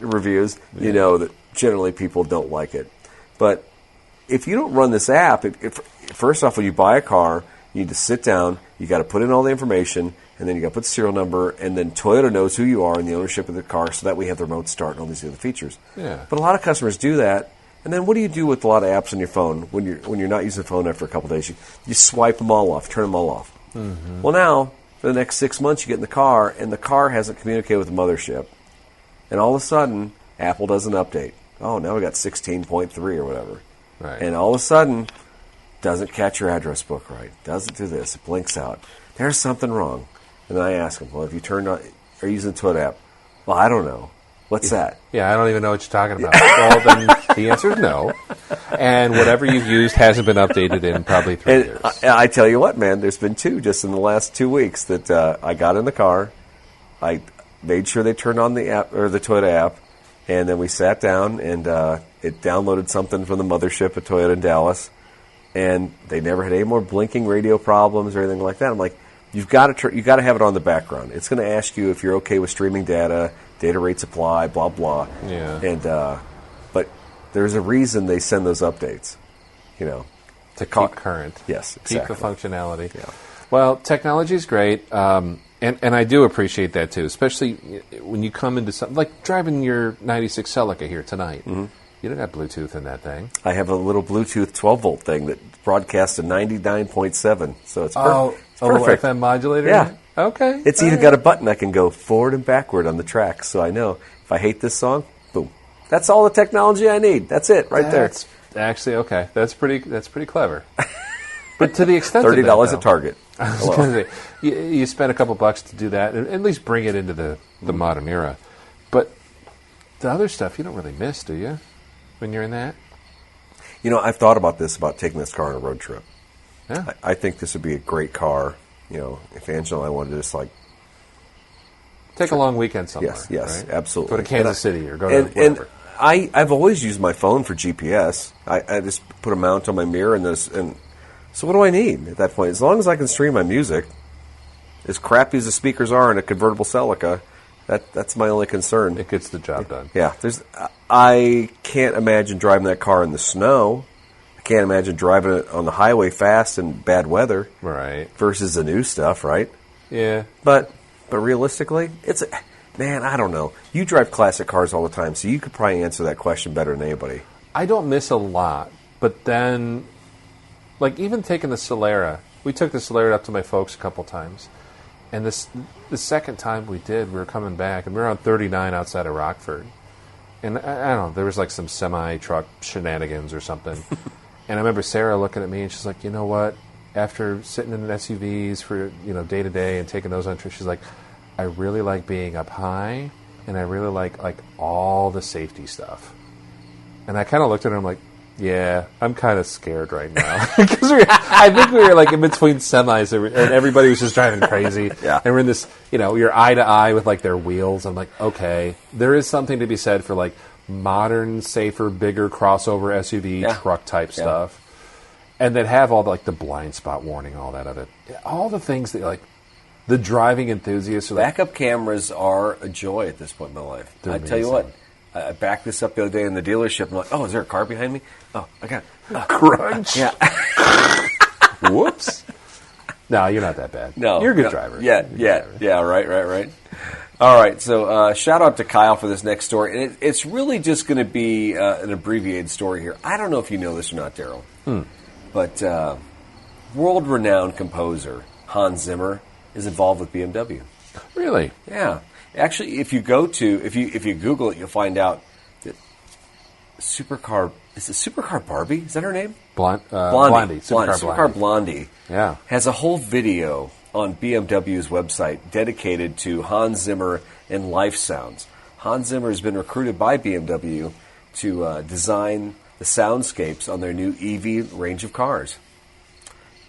reviews, you know that generally people don't like it. But if you don't run this app, first off, when you buy a car, you need to sit down. You got to put in all the information, and then you got to put the serial number, and then Toyota knows who you are and the ownership of the car, so that we have the remote start and all these other features. Yeah. But a lot of customers do that, and then what do you do with a lot of apps on your phone when you're not using the phone after a couple of days? You swipe them all off, turn them all off. Mm-hmm. Well, now for the next 6 months, you get in the car, and the car hasn't communicated with the mothership, and all of a sudden, Apple does an update. Oh, now we got 16.3 or whatever, Right. and all of a sudden, doesn't catch your address book right, doesn't do this, it blinks out. There's something wrong. And then I ask them, well, if you turned on, are you using the Toyota app? Well, I don't know. What's that? Yeah, I don't even know what you're talking about. Well, then the answer is no. And whatever you've used hasn't been updated in probably 3 And years. I tell you what, man, there's been 2 just in the last 2 weeks that I got in the car. I made sure they turned on the app or the Toyota app, and then we sat down and it downloaded something from the mothership at Toyota in Dallas, and they never had any more blinking radio problems or anything like that. I'm like, you've got to have it on the background. It's going to ask you if you're okay with streaming data rate supply, blah blah. Yeah. And but there's a reason they send those updates, To keep current. Yes, Keep exactly. the functionality. Yeah. Well, technology is great, and I do appreciate that too, especially when you come into something like driving your '96 Celica here tonight. Mm-hmm. You don't got Bluetooth in that thing. I have a little Bluetooth 12-volt thing that broadcasts to 99.7, so it's, it's perfect. A little FM modulator? Yeah. Okay. It's even got a button I can go forward and backward on the tracks, so I know if I hate this song, boom. That's all the technology I need. That's it, right there. Actually, okay. That's pretty clever. But to the extent $30 of that, at Target. I was going to say, you spend a couple bucks to do that, and at least bring it into the modern era. But the other stuff you don't really miss, do you, when you're in that? You know, I've thought about taking this car on a road trip. Yeah. I think this would be a great car. You know, if Angela and I wanted to just take a long weekend somewhere. Yes, right? absolutely. Go to Kansas City or go to wherever. And I've always used my phone for GPS. I just put a mount on my mirror and so what do I need at that point? As long as I can stream my music, as crappy as the speakers are in a convertible Celica, that's my only concern. It gets the job done. Yeah, I can't imagine driving that car in the snow. I can't imagine driving it on the highway fast in bad weather. Right. Versus the new stuff, right? Yeah. But realistically, man, I don't know. You drive classic cars all the time, so you could probably answer that question better than anybody. I don't miss a lot, but then, like even taking the Celica, we took the Celica up to my folks a couple times, and the second time we were coming back, and we were on 39 outside of Rockford, and I don't know, there was like some semi-truck shenanigans or something, and I remember Sarah looking at me, and she's like, you know what, after sitting in SUVs for, day to day and taking those on trips, she's like, I really like being up high, and I really like all the safety stuff. And I kind of looked at her and I'm like, yeah, I'm kind of scared right now. Because I think we were like in between semis and everybody was just driving crazy. Yeah. And we're in this, you're eye to eye with like their wheels. I'm like, okay, there is something to be said for like modern, safer, bigger crossover SUV truck type stuff. And that have all the blind spot warning, all that other, all the things that the driving enthusiasts are like, backup cameras are a joy at this point in my life. I tell you amazing. what, I backed this up the other day in the dealership. I'm like, oh, is there a car behind me? Oh, I got crunch. Yeah. Whoops. No, you're not that bad. No, you're a good driver. Yeah. Right. All right. So shout out to Kyle for this next story, and it's really just going to be an abbreviated story here. I don't know if you know this or not, Daryl, but world-renowned composer Hans Zimmer is involved with BMW. Really? Yeah. Actually, if you Google it, you'll find out that Supercar Barbie? Is that her name? Blondie. Supercar Blondie. Yeah. Has a whole video on BMW's website dedicated to Hans Zimmer and life sounds. Hans Zimmer has been recruited by BMW to design the soundscapes on their new EV range of cars.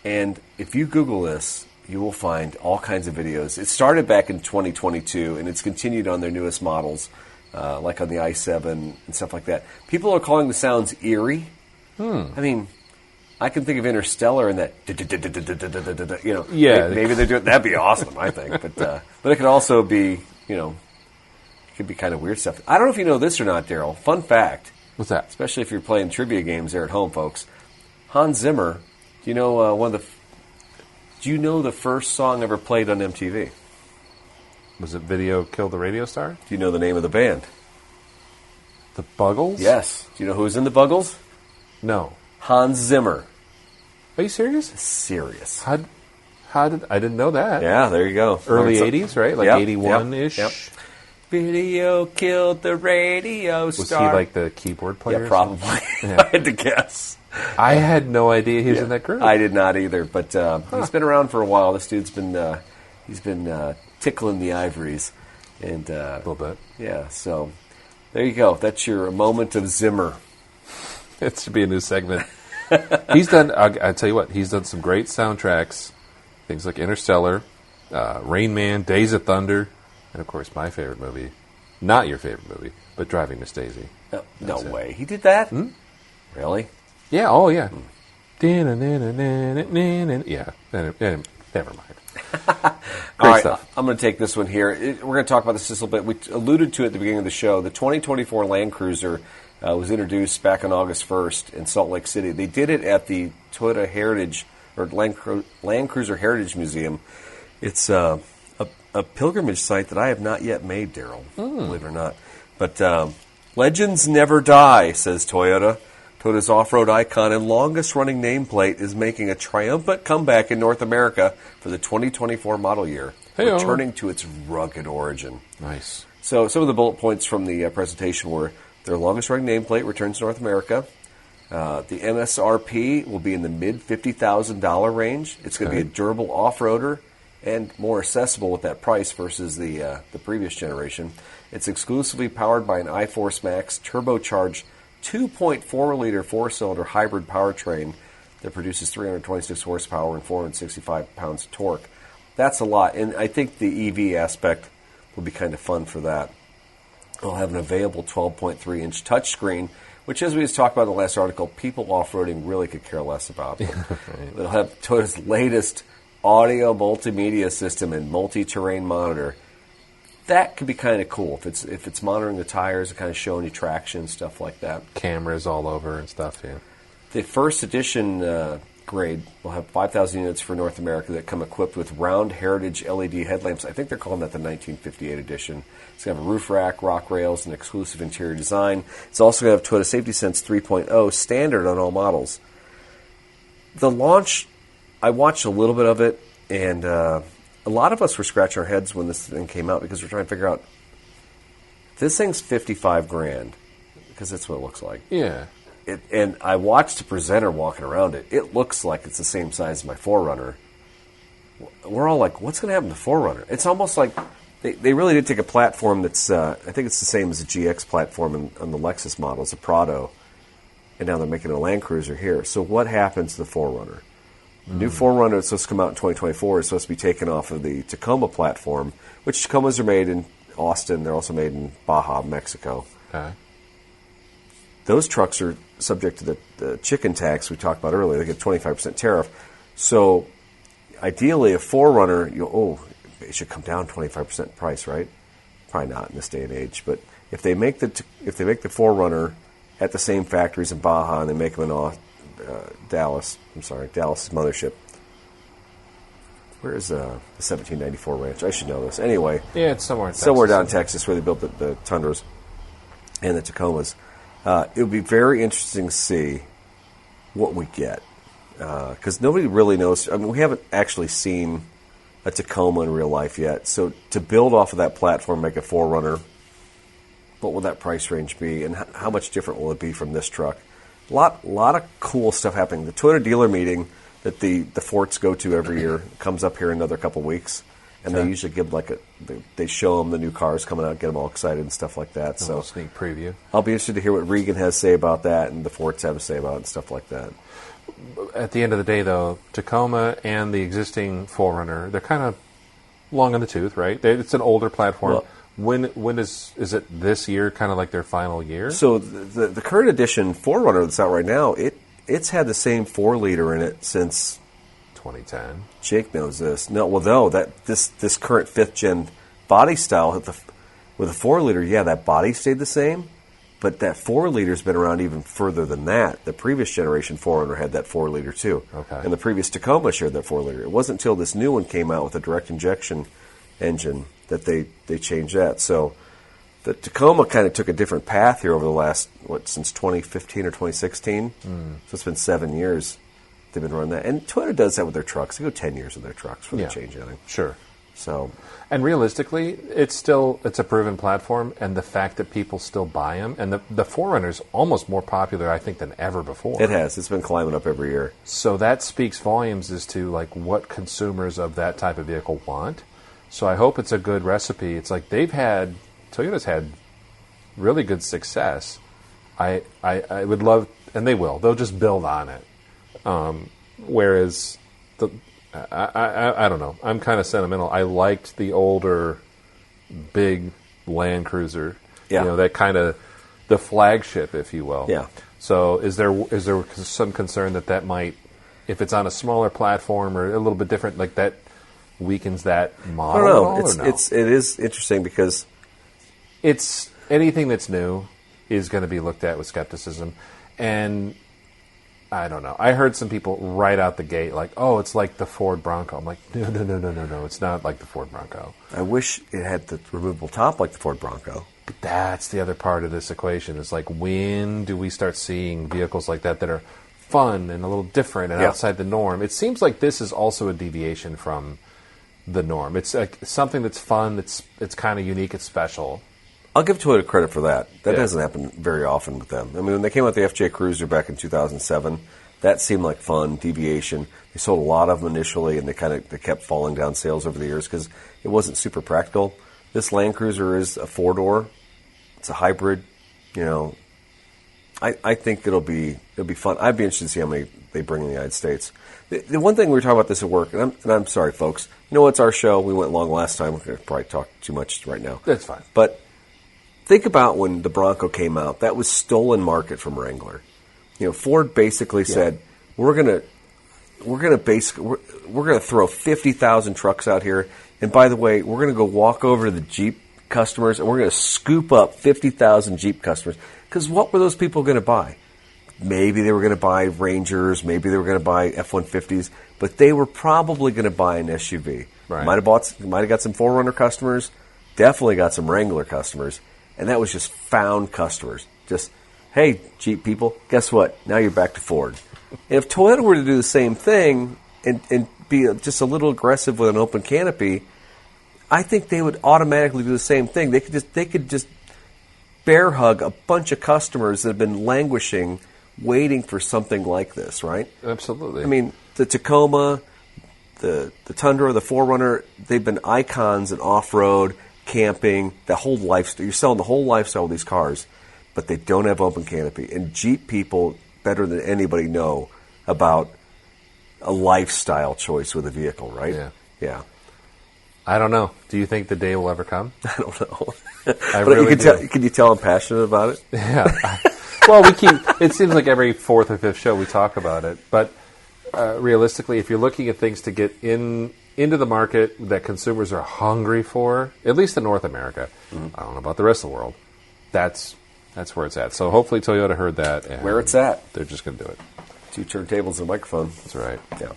And if you Google this, you will find all kinds of videos. It started back in 2022, and it's continued on their newest models, like on the i7 and stuff like that. People are calling the sounds eerie. I mean, I can think of Interstellar and that, maybe they're doing, that'd be awesome, I think. But it could also be, it could be kind of weird stuff. I don't know if you know this or not, Daryl. Fun fact. What's that? Especially if you're playing trivia games there at home, folks. Hans Zimmer, do you know do you know the first song ever played on MTV? Was it Video Killed the Radio Star? Do you know the name of the band? The Buggles? Yes. Do you know who's in the Buggles? No. Hans Zimmer. Are you serious? Serious. How did I didn't know that? Yeah, there you go. Early 80s, right? Like 81-ish? Yep. Video Killed the Radio Star. Was he like the keyboard player? Yeah, probably. I had to guess. I had no idea he was in that group. I did not either, but he's been around for a while. This dude's been tickling the ivories, and a little bit. Yeah, so there you go. That's your moment of Zimmer. It should be a new segment. He's done. I tell you what, he's done some great soundtracks. Things like Interstellar, Rain Man, Days of Thunder, and of course my favorite movie. Not your favorite movie, but Driving Miss Daisy. No way. He did that? Really? Yeah. Oh, yeah. Yeah. Never mind. All right, stuff. I'm going to take this one here. We're going to talk about this just a little bit. We alluded to it at the beginning of the show. The 2024 Landcruiser was introduced back on August 1st in Salt Lake City. They did it at the Toyota Heritage, or Landcruiser Heritage Museum. It's a pilgrimage site that I have not yet made, Daryl, believe it or not. But Legends never die, says Toyota. Toyota's off-road icon and longest-running nameplate is making a triumphant comeback in North America for the 2024 model year, Hey-o. returning to its rugged origin. Nice. So some of the bullet points from the presentation were their longest-running nameplate returns to North America. The MSRP will be in the mid-$50,000 range. It's going to be a durable off-roader and more accessible with that price versus the previous generation. It's exclusively powered by an iForce Max turbocharged 2.4-liter four-cylinder hybrid powertrain that produces 326 horsepower and 465 pounds of torque. That's a lot, and I think the EV aspect will be kind of fun for that. It'll have an available 12.3-inch touchscreen, which, as we just talked about in the last article, people off-roading really could care less about. It'll have Toyota's latest audio multimedia system and multi-terrain monitor. That could be kind of cool if it's monitoring the tires and kind of showing you traction, stuff like that. Cameras all over and stuff, yeah. The first edition grade will have 5,000 units for North America that come equipped with round heritage LED headlamps. I think they're calling that the 1958 edition. It's going to have a roof rack, rock rails, and exclusive interior design. It's also going to have Toyota Safety Sense 3.0 standard on all models. The launch, I watched a little bit of it, and a lot of us were scratching our heads when this thing came out because we're trying to figure out, this thing's $55,000 because that's what it looks like. Yeah. And I watched the presenter walking around it. It looks like it's the same size as my 4Runner. We're all like, what's going to happen to the 4Runner? It's almost like they really did take a platform that's, I think it's the same as the GX platform on the Lexus models, the Prado, and now they're making a Landcruiser here. So what happens to the 4Runner? The new 4Runner that's supposed to come out in 2024 is supposed to be taken off of the Tacoma platform, which Tacomas are made in Austin. They're also made in Baja, Mexico. Okay. Those trucks are subject to the chicken tax we talked about earlier. They get 25% tariff. So ideally, a 4Runner, it should come down 25% price, right? Probably not in this day and age. But if they make the 4Runner at the same factories in Baja and they make them in Dallas mothership. Where is the 1794 ranch? I should know this. Anyway, Yeah, it's somewhere in Texas. somewhere down in Texas where they built the Tundras and the Tacomas. It would be very interesting to see what we get because nobody really knows. I mean, we haven't actually seen a Tacoma in real life yet. So to build off of that platform, make a 4Runner, what will that price range be, and how much different will it be from this truck? A lot of cool stuff happening. The Toyota dealer meeting that the Forts go to every year comes up here in another couple of weeks. And they usually give they show them the new cars coming out, get them all excited and stuff like that. So sneak preview. I'll be interested to hear what Regan has to say about that and the Forts have to say about it and stuff like that. At the end of the day, though, Tacoma and the existing 4Runner, they're kind of long in the tooth, right? It's an older platform. Well, when is it this year, kind of like their final year? So the current edition 4Runner that's out right now, it's had the same 4-liter in it since 2010. Jake knows this. No, this current 5th gen body style with a 4-liter, that body stayed the same, but that 4-liter's been around even further than that. The previous generation 4Runner had that 4-liter too. Okay. And the previous Tacoma shared that 4-liter. It wasn't until this new one came out with a direct injection engine that they changed that. So the Tacoma kind of took a different path here over the last, since 2015 or 2016? So it's been 7 years they've been running that. And Toyota does that with their trucks. They go 10 years with their trucks before they change anything. Sure. So, and realistically, it's a proven platform, and the fact that people still buy them, and the 4Runner's almost more popular, I think, than ever before. It has. It's been climbing up every year. So that speaks volumes as to like what consumers of that type of vehicle want. So I hope it's a good recipe. It's like Toyota's had really good success. I would love, and they will. They'll just build on it. Whereas I don't know. I'm kind of sentimental. I liked the older, big Landcruiser. Yeah. That kind of the flagship, if you will. Yeah. So is there some concern that might, if it's on a smaller platform or a little bit different, like that weakens that model? I don't know. At all, It is interesting because it's anything that's new is going to be looked at with skepticism, and I don't know. I heard some people right out the gate like, "Oh, it's like the Ford Bronco." I'm like, "No, it's not like the Ford Bronco." I wish it had the removable top like the Ford Bronco. But that's the other part of this equation. Is like, when do we start seeing vehicles like that are fun and a little different and outside the norm? It seems like this is also a deviation from the norm. It's something that's fun, it's kind of unique, it's special. I'll give Toyota credit for that. That doesn't happen very often with them. I mean, when they came out with the FJ Cruiser back in 2007, that seemed like fun, deviation. They sold a lot of them initially, and they kept falling down sales over the years because it wasn't super practical. This Landcruiser is a 4-door. It's a hybrid. You know, I think it'll be fun. I'd be interested to see how many they bring in the United States. The one thing we were talking about this at work, and I'm sorry, folks. You know, it's our show. We went long last time. We're going to probably talk too much right now. That's fine. But think about when the Bronco came out. That was stolen market from Wrangler. You know, Ford basically said, we're gonna throw 50,000 trucks out here, and by the way, we're gonna go walk over to the Jeep customers and we're gonna scoop up 50,000 Jeep customers. Because what were those people gonna buy? Maybe they were gonna buy Rangers, maybe they were gonna buy F-150s, but they were probably gonna buy an SUV. Right. Might have got some 4Runner customers, definitely got some Wrangler customers, and that was just found customers. Just, hey, Jeep people, guess what? Now you're back to Ford. And if Toyota were to do the same thing and be just a little aggressive with an open canopy, I think they would automatically do the same thing. They could just bear hug a bunch of customers that have been languishing, waiting for something like this, right? Absolutely. I mean, the Tacoma, the Tundra, the 4Runner, they've been icons in off-road, camping, the whole lifestyle. You're selling the whole lifestyle of these cars, but they don't have open canopy. And Jeep people, better than anybody, know about a lifestyle choice with a vehicle, right? Yeah. I don't know. Do you think the day will ever come? I don't know. I really do. Can you tell I'm passionate about it? Yeah. Well, it seems like every fourth or fifth show we talk about it. But realistically, if you're looking at things to get into the market that consumers are hungry for, at least in North America, I don't know about the rest of the world, that's where it's at. So hopefully Toyota heard that. And where it's at. They're just going to do it. 2 turntables and a microphone. That's right. Yeah.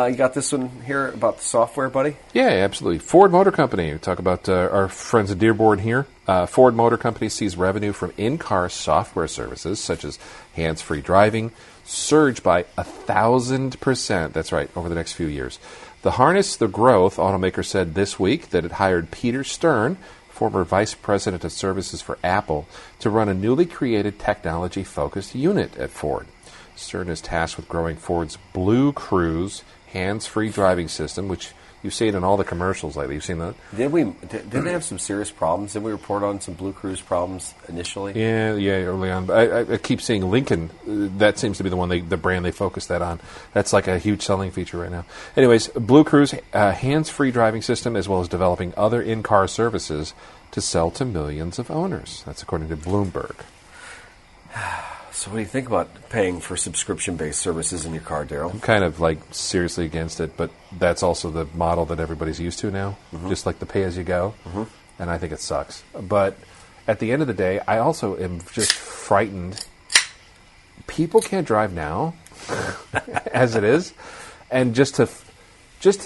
You got this one here about the software, buddy? Yeah, absolutely. Ford Motor Company. We talk about our friends at Dearborn here. Ford Motor Company sees revenue from in-car software services, such as hands-free driving, surge by 1,000%. That's right, over the next few years. To harness the growth, automaker said this week that it hired Peter Stern, former vice president of services for Apple, to run a newly created technology-focused unit at Ford. Stern is tasked with growing Ford's Blue Cruise hands-free driving system, which you see it in all the commercials lately. You've seen that? Didn't they have some serious problems? Didn't we report on some Blue Cruise problems initially? Yeah, early on. But I keep seeing Lincoln. That seems to be the brand they focus that on. That's like a huge selling feature right now. Anyways, Blue Cruise hands-free driving system, as well as developing other in-car services to sell to millions of owners. That's according to Bloomberg. So what do you think about paying for subscription-based services in your car, Daryl? I'm kind of seriously against it, but that's also the model that everybody's used to now, just like the pay-as-you-go, and I think it sucks. But at the end of the day, I also am just frightened. People can't drive now, as it is, and just to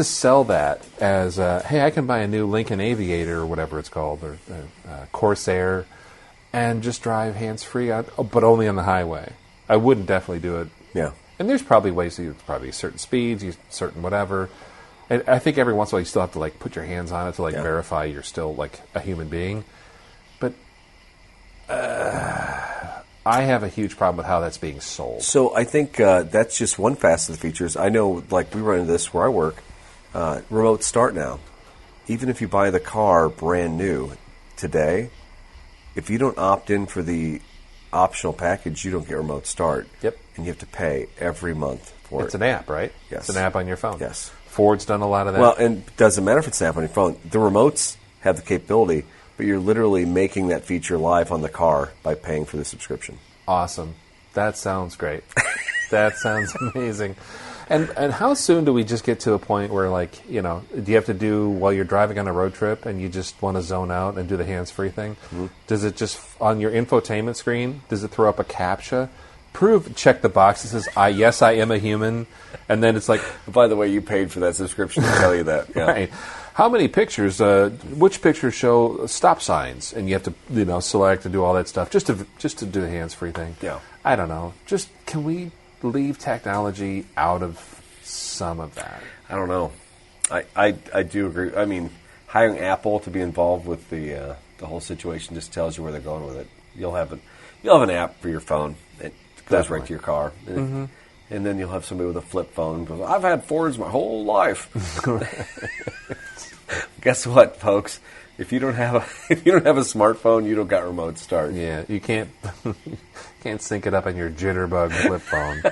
sell that as, hey, I can buy a new Lincoln Aviator or whatever it's called, or Corsair, and just drive hands-free, but only on the highway. I wouldn't definitely do it. Yeah. And there's probably ways to probably certain speeds, certain whatever. And I think every once in a while you still have to put your hands on it to verify you're still a human being. But I have a huge problem with how that's being sold. So I think that's just one facet of the features. I know, we run into this where I work, remote start now. Even if you buy the car brand new today, if you don't opt in for the optional package, you don't get remote start. Yep. And you have to pay every month for it. It's an app, right? Yes. It's an app on your phone. Yes. Ford's done a lot of that. Well, and it doesn't matter if it's an app on your phone. The remotes have the capability, but you're literally making that feature live on the car by paying for the subscription. Awesome. That sounds great. That sounds amazing. And how soon do we just get to a point where, do you have to do while you're driving on a road trip and you just want to zone out and do the hands-free thing? Mm-hmm. Does it just, on your infotainment screen, does it throw up a CAPTCHA? Check the box that says, yes, I am a human. And then it's like... By the way, you paid for that subscription to tell you that. Yeah. Right. How many pictures? Which pictures show stop signs, and you have to select and do all that stuff just to do the hands-free thing? Yeah. I don't know. Just can we leave technology out of some of that? I don't know. I do agree. I mean, hiring Apple to be involved with the whole situation just tells you where they're going with it. You'll have an app for your phone. It goes right to your car. And then you'll have somebody with a flip phone who goes, I've had Fords my whole life. Guess what, folks? If you don't have a smartphone, you don't got remote start. Yeah, you can't sync it up on your jitterbug flip phone.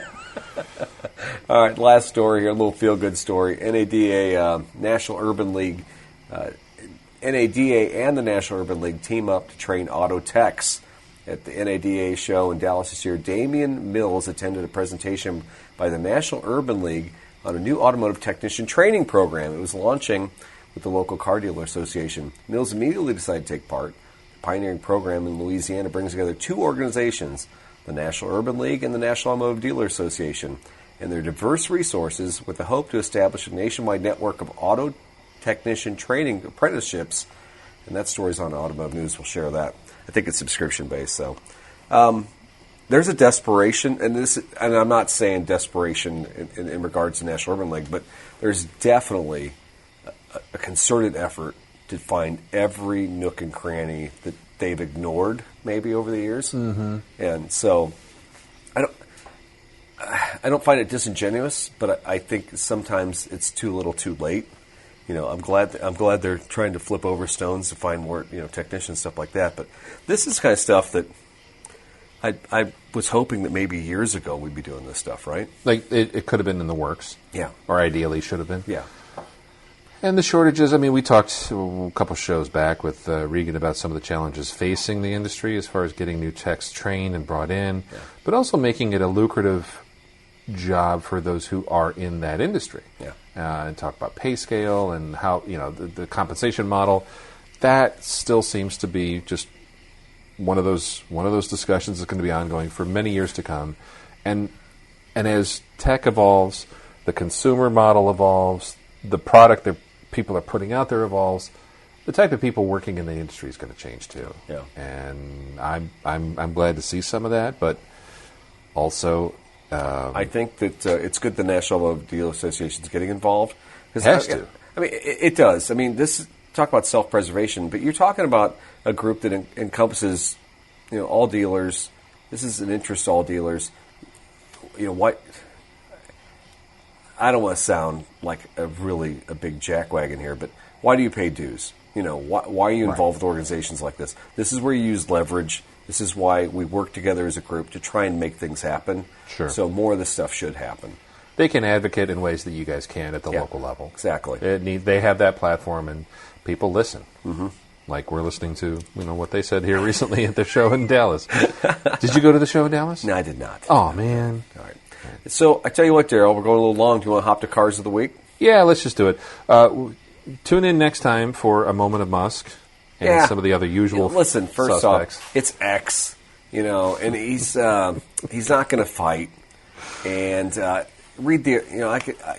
All right, last story here, a little feel-good story. NADA, National Urban League, NADA and the National Urban League team up to train auto techs. At the NADA show in Dallas this year, Damian Mills attended a presentation by the National Urban League on a new automotive technician training program. It was launching with the local car dealer association. Mills immediately decided to take part. The pioneering program in Louisiana brings together two organizations, the National Urban League and the National Automotive Dealer Association, and their diverse resources with the hope to establish a nationwide network of auto technician training apprenticeships. And that story's on Automotive News. We'll share that. I think it's subscription-based, so. There's a desperation, and I'm not saying desperation in regards to National Urban League, but there's definitely a concerted effort to find every nook and cranny that they've ignored maybe over the years. Mm-hmm. And so I don't find it disingenuous, but I think sometimes it's too little too late. I'm glad they're trying to flip over stones to find more, technicians, stuff like that. But this is kind of stuff that I was hoping that maybe years ago we'd be doing this stuff, right? Like it could have been in the works. Yeah. Or ideally should have been. Yeah. And the shortages, we talked a couple shows back with Regan about some of the challenges facing the industry as far as getting new techs trained and brought in, but also making it a lucrative job for those who are in that industry. Yeah. And talk about pay scale and how, the compensation model. That still seems to be just one of those discussions that's going to be ongoing for many years to come. And as tech evolves, the consumer model evolves, the product that people are putting out there evolves, the type of people working in the industry is going to change too. Yeah. And I'm glad to see some of that, but also I think that it's good the National Automotive Dealer Association is getting involved. It has to. It does. This talk about self-preservation, but you're talking about a group that encompasses, all dealers. This is an interest to all dealers. What? I don't want to sound like a big jackwagon here, but why do you pay dues? Why are you involved with organizations like this? This is where you use leverage. This is why we work together as a group to try and make things happen. Sure. So more of this stuff should happen. They can advocate in ways that you guys can at the local level. Exactly. They have that platform, and people listen. Mm-hmm. Like we're listening to, what they said here recently at the show in Dallas. Did you go to the show in Dallas? No, I did not. Oh, man. All right. So I tell you what, Daryl, we're going a little long. Do you want to hop to Cars of the Week? Yeah, let's just do it. Tune in next time for a moment of Musk and some of the other usual Listen, first suspects. off, it's X, and he's not going to fight. And read the,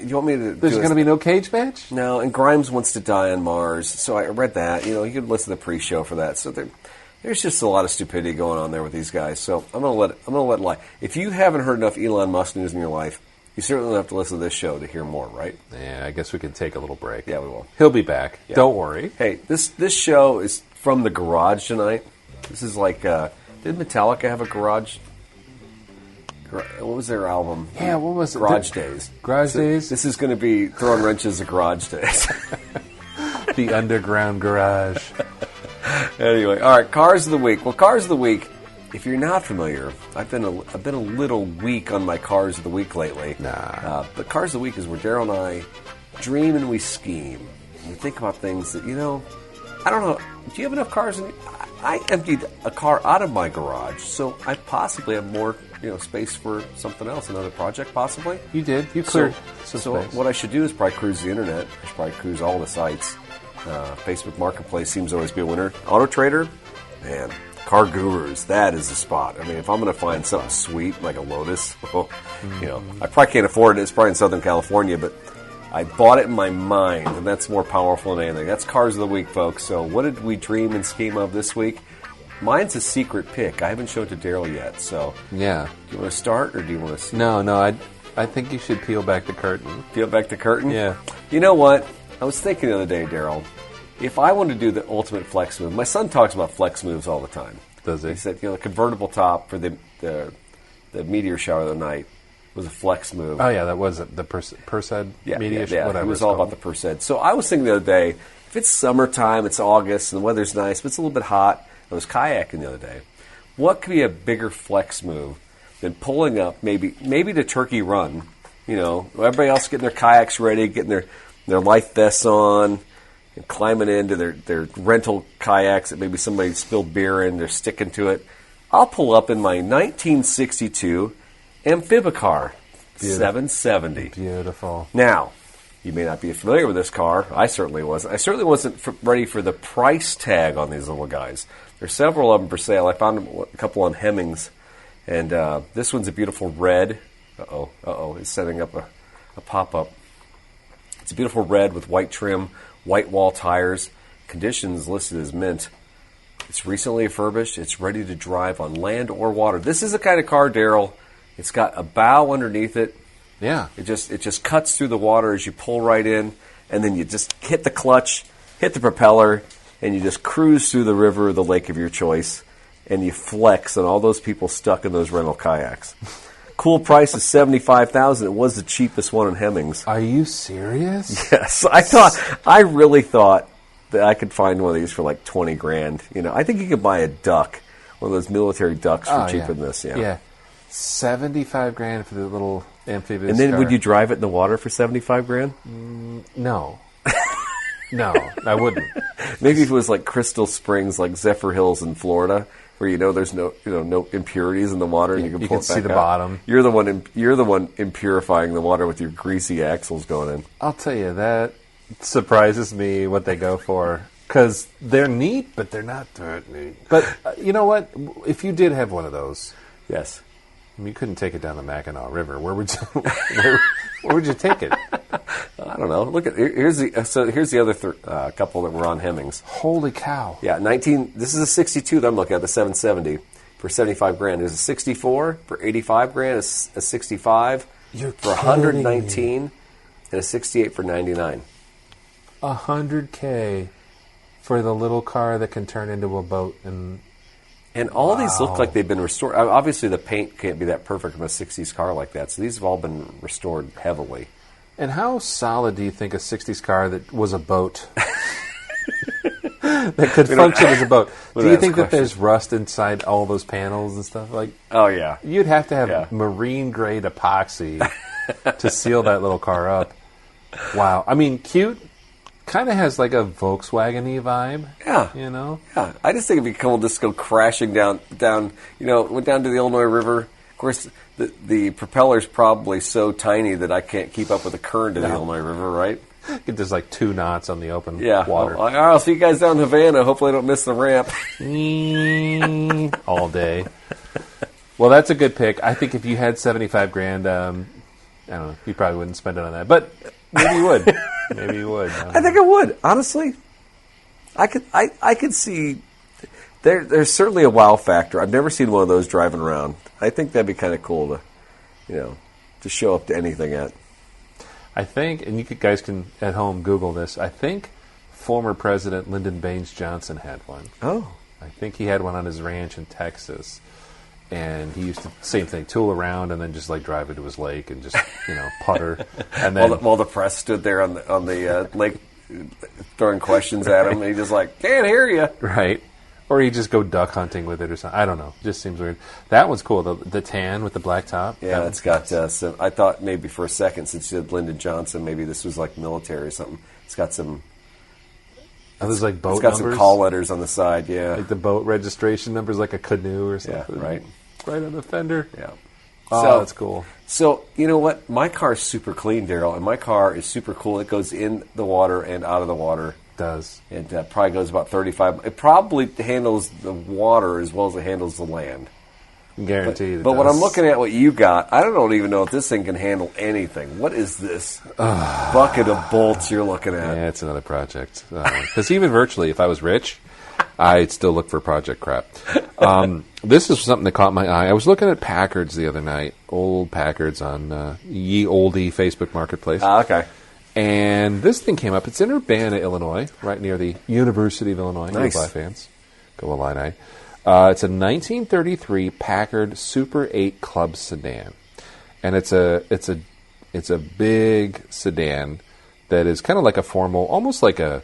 you want me to? There's going to be no cage match? No, and Grimes wants to die on Mars. So I read that. You could listen to the pre-show for that. So there's just a lot of stupidity going on there with these guys. So I'm going to let it lie. If you haven't heard enough Elon Musk news in your life, you certainly don't have to listen to this show to hear more, right? Yeah, I guess we can take a little break. Yeah, we will. He'll be back. Yeah. Don't worry. Hey, this show is from the garage tonight. This is like, did Metallica have a garage? What was their album? Yeah, what was it? Garage Days. Garage Days? This is going to be throwing wrenches at Garage Days. The underground garage. Anyway, all right, Cars of the Week. Well, Cars of the Week, if you're not familiar, I've been a little weak on my Cars of the Week lately. Nah. But Cars of the Week is where Daryl and I dream and we scheme. And we think about things that, I don't know. Do you have enough cars? I emptied a car out of my garage, so I possibly have more, space for something else, another project possibly. You did. You cleared some space. So what I should do is probably cruise the internet. I should probably cruise all the sites. Facebook Marketplace seems to always be a winner. Auto Trader, man. Car Gurus, that is the spot. If I'm going to find something sweet like a Lotus, I probably can't afford it. It's probably in Southern California, but I bought it in my mind, and that's more powerful than anything. That's Cars of the Week, folks. So what did we dream and scheme of this week? Mine's a secret pick. I haven't shown it to Daryl yet, so... Yeah. Do you want to start, or do you want to... No, I think you should peel back the curtain. Peel back the curtain? Yeah. You know what? I was thinking the other day, Daryl, if I wanted to do the ultimate flex move... My son talks about flex moves all the time. Does he? He said, the convertible top for the meteor shower of the night was a flex move. Oh, yeah, that was it. The Perced media, whatever. It was all about the Perced. So I was thinking the other day, if it's summertime, it's August, and the weather's nice, but it's a little bit hot. I was kayaking the other day. What could be a bigger flex move than pulling up maybe to Turkey Run? Everybody else getting their kayaks ready, getting their life vests on, and climbing into their rental kayaks that maybe somebody spilled beer in, they're sticking to it. I'll pull up in my 1962 Amphibicar 770. Beautiful. Now, you may not be familiar with this car. I certainly wasn't. I certainly wasn't ready for the price tag on these little guys. There's several of them for sale. I found a couple on Hemmings, and this one's a beautiful red. It's setting up a pop-up. It's a beautiful red with white trim, white wall tires. Conditions listed as mint. It's recently refurbished. It's ready to drive on land or water. This is the kind of car, Daryl. It's got a bow underneath it. Yeah. It just cuts through the water as you pull right in, and then you just hit the clutch, hit the propeller, and you just cruise through the river or the lake of your choice, and you flex on all those people stuck in those rental kayaks. Cool price is $75,000. It was the cheapest one in Hemmings. Are you serious? Yes. I really thought that I could find one of these for like $20,000. I think you could buy a duck, one of those military ducks for cheaper than this. Yeah. $75,000 for the little amphibious And then car. would you drive it in the water for $75,000? No. No, I wouldn't. Maybe if it was like Crystal Springs, like Zephyr Hills in Florida, where there's no impurities in the water, and you can pull it back see the out. bottom. You're the one impurifying the water with your greasy axles going in. I'll tell you, that surprises me what they go for, because they're neat, but they're not that neat. But you know what? If you did have one of those, Yes. you couldn't take it down the Mackinac River. Where would you? Where would you take it? I don't know. Look at here's the other couple that were on Hemmings. Holy cow! Yeah, This is a 62 that I'm looking at, the 770 for $75,000. There's a 64 for $85,000, a 65 You're for $119, and a 68 for $99. $100K for the little car that can turn into a boat And all these look like they've been restored. Obviously, the paint can't be that perfect from a 60s car like that, so these have all been restored heavily. And how solid do you think a 60s car that was a boat that could function as a boat? Do you think that there's rust inside all those panels and stuff? Oh, yeah. You'd have to have marine-grade epoxy to seal that little car up. Wow. I mean, cute. Kind of has like a Volkswagen-y vibe. Yeah. Yeah. I just think it'd be cool just go crashing down, went down to the Illinois River. Of course, the propeller's probably so tiny that I can't keep up with the current of the Illinois River, right? Get there's like 2 knots on the open water. Well, I'll see you guys down in Havana. Hopefully I don't miss the ramp. All day. Well, that's a good pick. I think if you had $75,000, I don't know, you probably wouldn't spend it on that. But maybe you would. Maybe you would. I think I would. Honestly, I could see there's certainly a wow factor. I've never seen one of those driving around. I think that'd be kind of cool to show up to anything at. I think, and guys can at home Google this. I think former President Lyndon Baines Johnson had one. Oh, I think he had one on his ranch in Texas. And he used to, same thing, tool around and then just like drive into his lake and just, putter. And then while the press stood there on the lake throwing questions at him, and he just like, can't hear you. Right. Or he'd just go duck hunting with it or something. I don't know. Just seems weird. That one's cool. The tan with the black top. Yeah, it's got some, I thought maybe for a second, since you said Lyndon Johnson, maybe this was like military or something. It's got some... There's like boat It's got numbers. some call letters on the side, yeah. Like the boat registration number's like a canoe or something. Yeah, right. Right on the fender. Yeah. Oh, that's cool. So, you know what? My car is super clean, Daryl, and my car is super cool. It goes in the water and out of the water. It does. It probably goes about 35. It probably handles the water as well as it handles the land. Guaranteed. But when I'm looking at what you got, I don't even know if this thing can handle anything. What is this bucket of bolts you're looking at? Yeah, it's another project. Because even virtually, if I was rich, I'd still look for project crap. This is something that caught my eye. I was looking at Packards the other night, old Packards on Ye Olde Facebook Marketplace. Okay. And this thing came up. It's in Urbana, Illinois, right near the University of Illinois. Nice. Go Fly fans. Go Illini. It's a 1933 Packard Super 8 Club sedan. And it's a big sedan that is kind of like a formal, almost like a,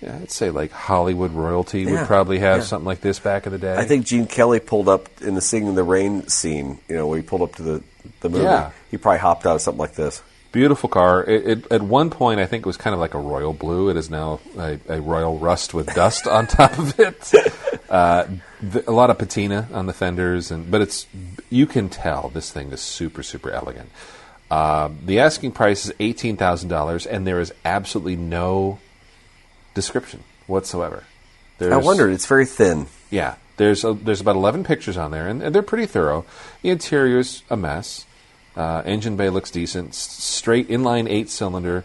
I'd say like Hollywood royalty would probably have something like this back in the day. I think Gene Kelly pulled up in the Singing in the Rain scene, where he pulled up to the movie. Yeah. He probably hopped out of something like this. Beautiful car. It at one point, I think it was kind of like a royal blue. It is now a royal rust with dust on top of it. A lot of patina on the fenders, but you can tell this thing is super, super elegant. The asking price is $18,000, and there is absolutely no description whatsoever. I wondered. It's very thin. Yeah. There's about 11 pictures on there, and they're pretty thorough. The interior's a mess. Engine bay looks decent. Straight inline 8-cylinder.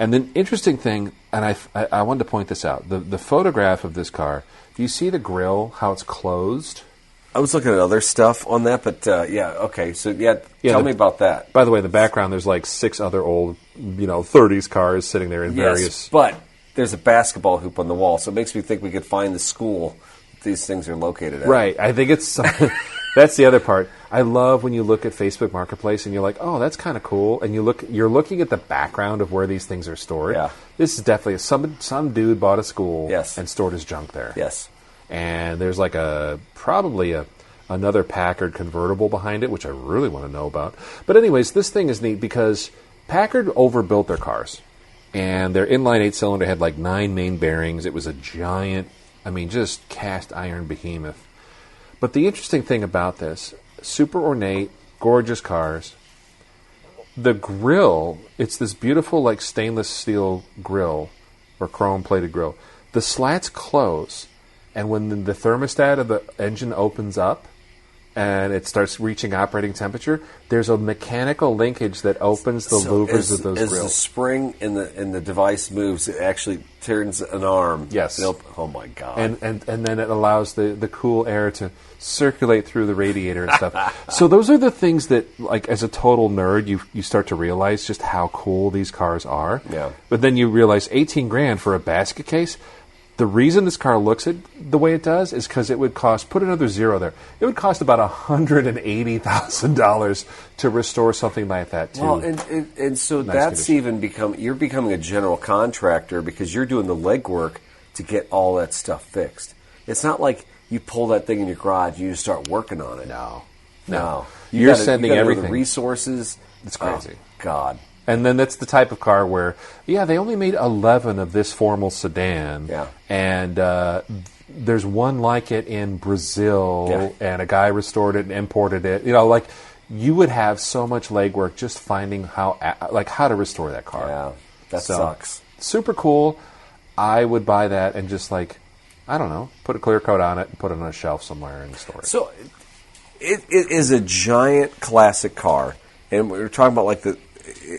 And the interesting thing, and I wanted to point this out, the photograph of this car, do you see the grille, how it's closed? I was looking at other stuff on that, but okay. So, tell me about that. By the way, in the background, there's like 6 other old, 30s cars sitting there in various... but there's a basketball hoop on the wall, so it makes me think we could find the school that these things are located at. Right. I think it's... That's the other part. I love when you look at Facebook Marketplace and you're like, oh, that's kind of cool. And you're looking at the background of where these things are stored. Yeah. This is definitely some dude bought a school and stored his junk there. Yes. And there's like probably another Packard convertible behind it, which I really want to know about. But anyways, this thing is neat because Packard overbuilt their cars. And their inline 8-cylinder had like 9 main bearings. It was a giant, just cast iron behemoth. But the interesting thing about this, super ornate, gorgeous cars. The grille, it's this beautiful like stainless steel grille or chrome-plated grille. The slats close, and when the thermostat of the engine opens up and it starts reaching operating temperature, there's a mechanical linkage that opens the louvers of those as grills. As the spring in the device moves, it actually turns an arm. Yes. Oh my God. And then it allows the cool air to circulate through the radiator and stuff. So those are the things that, like, as a total nerd, you start to realize just how cool these cars are. Yeah. But then you realize $18,000 for a basket case. The reason this car looks the way it does is because it would cost, put another zero there, it would cost about $180,000 to restore something like that too. Well, and so nice that's condition. you're becoming a general contractor because you're doing the legwork to get all that stuff fixed. It's not like you pull that thing in your garage and you just start working on it. No. You're sending everything. The resources. It's crazy. Oh, God. And then that's the type of car where, they only made 11 of this formal sedan. Yeah. And there's one like it in Brazil, and a guy restored it and imported it. You would have so much legwork just finding how to restore that car. Yeah, that sucks. Super cool. I would buy that and just put a clear coat on it and put it on a shelf somewhere and store it. So it is a giant classic car. And we were talking about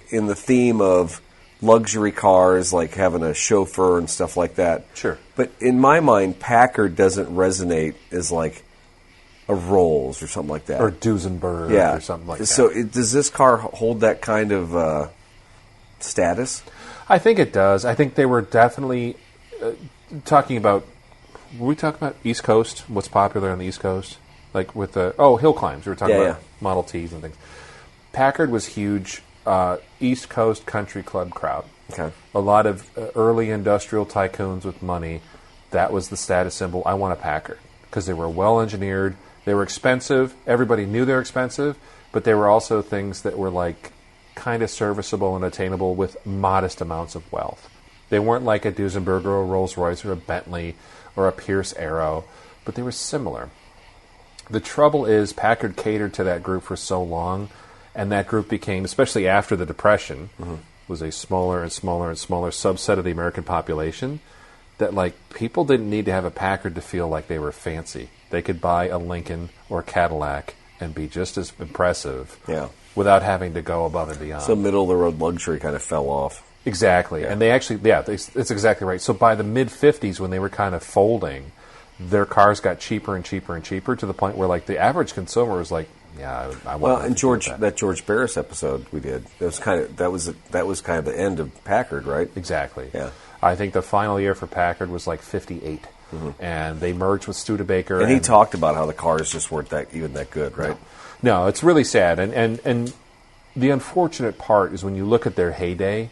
in the theme of luxury cars, like having a chauffeur and stuff like that. Sure. But in my mind, Packard doesn't resonate as like a Rolls or something like that. Or Duesenberg or something like that. So does this car hold that kind of status? I think it does. I think they were definitely talking about... Were we talking about East Coast? What's popular on the East Coast? Like with the... hill climbs. We were talking about Model Ts and things. Packard was huge... East Coast country club crowd. Okay. A lot of early industrial tycoons with money. That was the status symbol. I want a Packard because they were well engineered. They were expensive. Everybody knew they were expensive, but they were also things that were kind of serviceable and attainable with modest amounts of wealth. They weren't like a Duesenberg or a Rolls Royce or a Bentley or a Pierce Arrow, but they were similar. The trouble is Packard catered to that group for so long. And that group became, especially after the Depression, was a smaller and smaller and smaller subset of the American population that like people didn't need to have a Packard to feel like they were fancy. They could buy a Lincoln or a Cadillac and be just as impressive without having to go above and beyond. So middle-of-the-road luxury kind of fell off. Exactly. And they actually, it's exactly right. So by the mid-'50s, when they were kind of folding, their cars got cheaper and cheaper and cheaper to the point where like the average consumer was like, I want. Well, and that George Barris episode we did, that was kind of the end of Packard, right? Exactly. Yeah. I think the final year for Packard was like 58. And they merged with Studebaker. And he talked about how the cars just weren't even that good, right? No, it's really sad. And the unfortunate part is when you look at their heyday,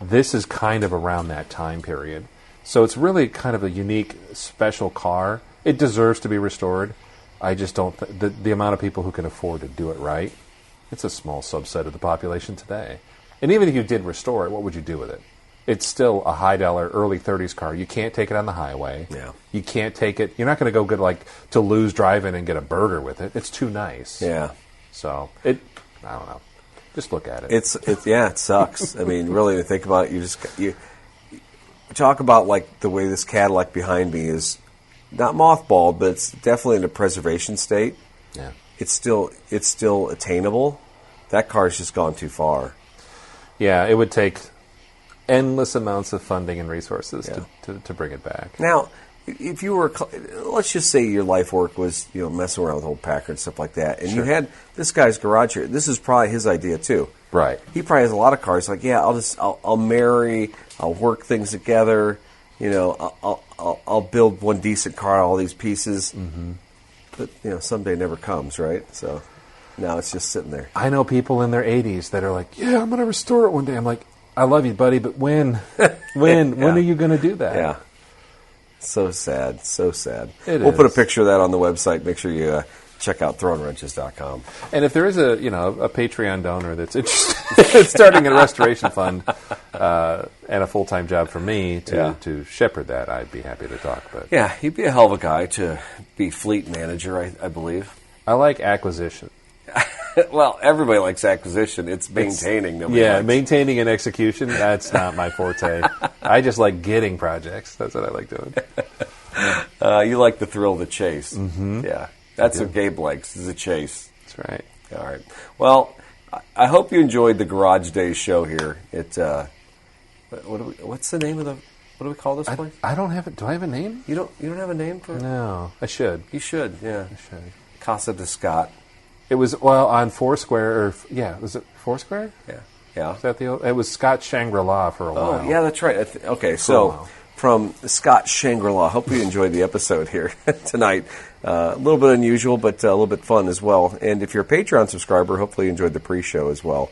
this is kind of around that time period. So it's really kind of a unique, special car. It deserves to be restored. I just don't the amount of people who can afford to do it right, it's a small subset of the population today. And even if you did restore it, what would you do with it? It's still a high-dollar, early 30s car. You can't take it on the highway. Yeah. You can't take it. You're not going to go get like Toulouse drive-in and get a burger with it. It's too nice. Yeah. So I don't know. Just look at it. It sucks. I mean, really, to think about it, you talk about like the way this Cadillac behind me is not mothballed, but it's definitely in a preservation state. Yeah. It's still attainable. That car's just gone too far. Yeah, it would take endless amounts of funding and resources to bring it back. Now, if you were, let's just say your life work was messing around with old Packard and stuff like that, and you had this guy's garage here. This is probably his idea too. Right. He probably has a lot of cars. Like, I'll marry, I'll work things together. I'll build one decent car out of all these pieces. But someday never comes, right? So now it's just sitting there. I know people in their 80s that are like, "Yeah, I'm going to restore it one day." I'm like, "I love you, buddy, but when? When are you going to do that?" Yeah. So sad. So sad. We'll put a picture of that on the website. Make sure you check out thrownwrenches.com. And if there is a Patreon donor that's interested in starting a restoration fund and a full-time job for me to shepherd that, I'd be happy to talk. But yeah, he'd be a hell of a guy to be fleet manager, I believe. I like acquisition. Well, everybody likes acquisition. It's maintaining. Maintaining and execution, that's not my forte. I just like getting projects. That's what I like doing. You like the thrill of the chase. Mm-hmm. Yeah. That's what Gabe likes, is a chase. That's right. All right. Well, I hope you enjoyed the Garage Days show here. What's the name of the... What do we call this place? I don't have it. Do I have a name? You don't have a name for it? No. I should. You should, yeah. I should. Casa de Scott. It was, on Foursquare, was it Foursquare? Yeah. Yeah. Is that it was Scott Shangri-La for a while. Oh, yeah, that's right. Okay, so from Scott Shangri-La, hope you enjoyed the episode here tonight. A little bit unusual, but a little bit fun as well. And if you're a Patreon subscriber, hopefully you enjoyed the pre-show as well.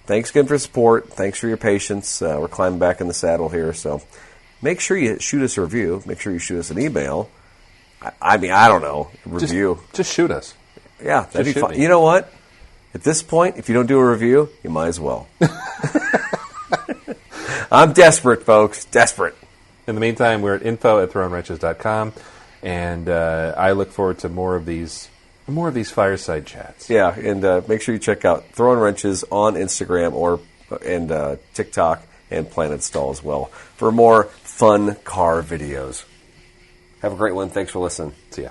Thanks again for support. Thanks for your patience. We're climbing back in the saddle here, so make sure you shoot us a review. Make sure you shoot us an email. I don't know, review. Just shoot us. Yeah, that'd be fun. You know what? At this point, if you don't do a review, you might as well. I'm desperate, folks. Desperate. In the meantime, we're at info@thrownwrenches.com, and I look forward to more of these fireside chats. Yeah, and make sure you check out Throwing Wrenches on Instagram and TikTok and Planet Stall as well for more fun car videos. Have a great one. Thanks for listening. See ya.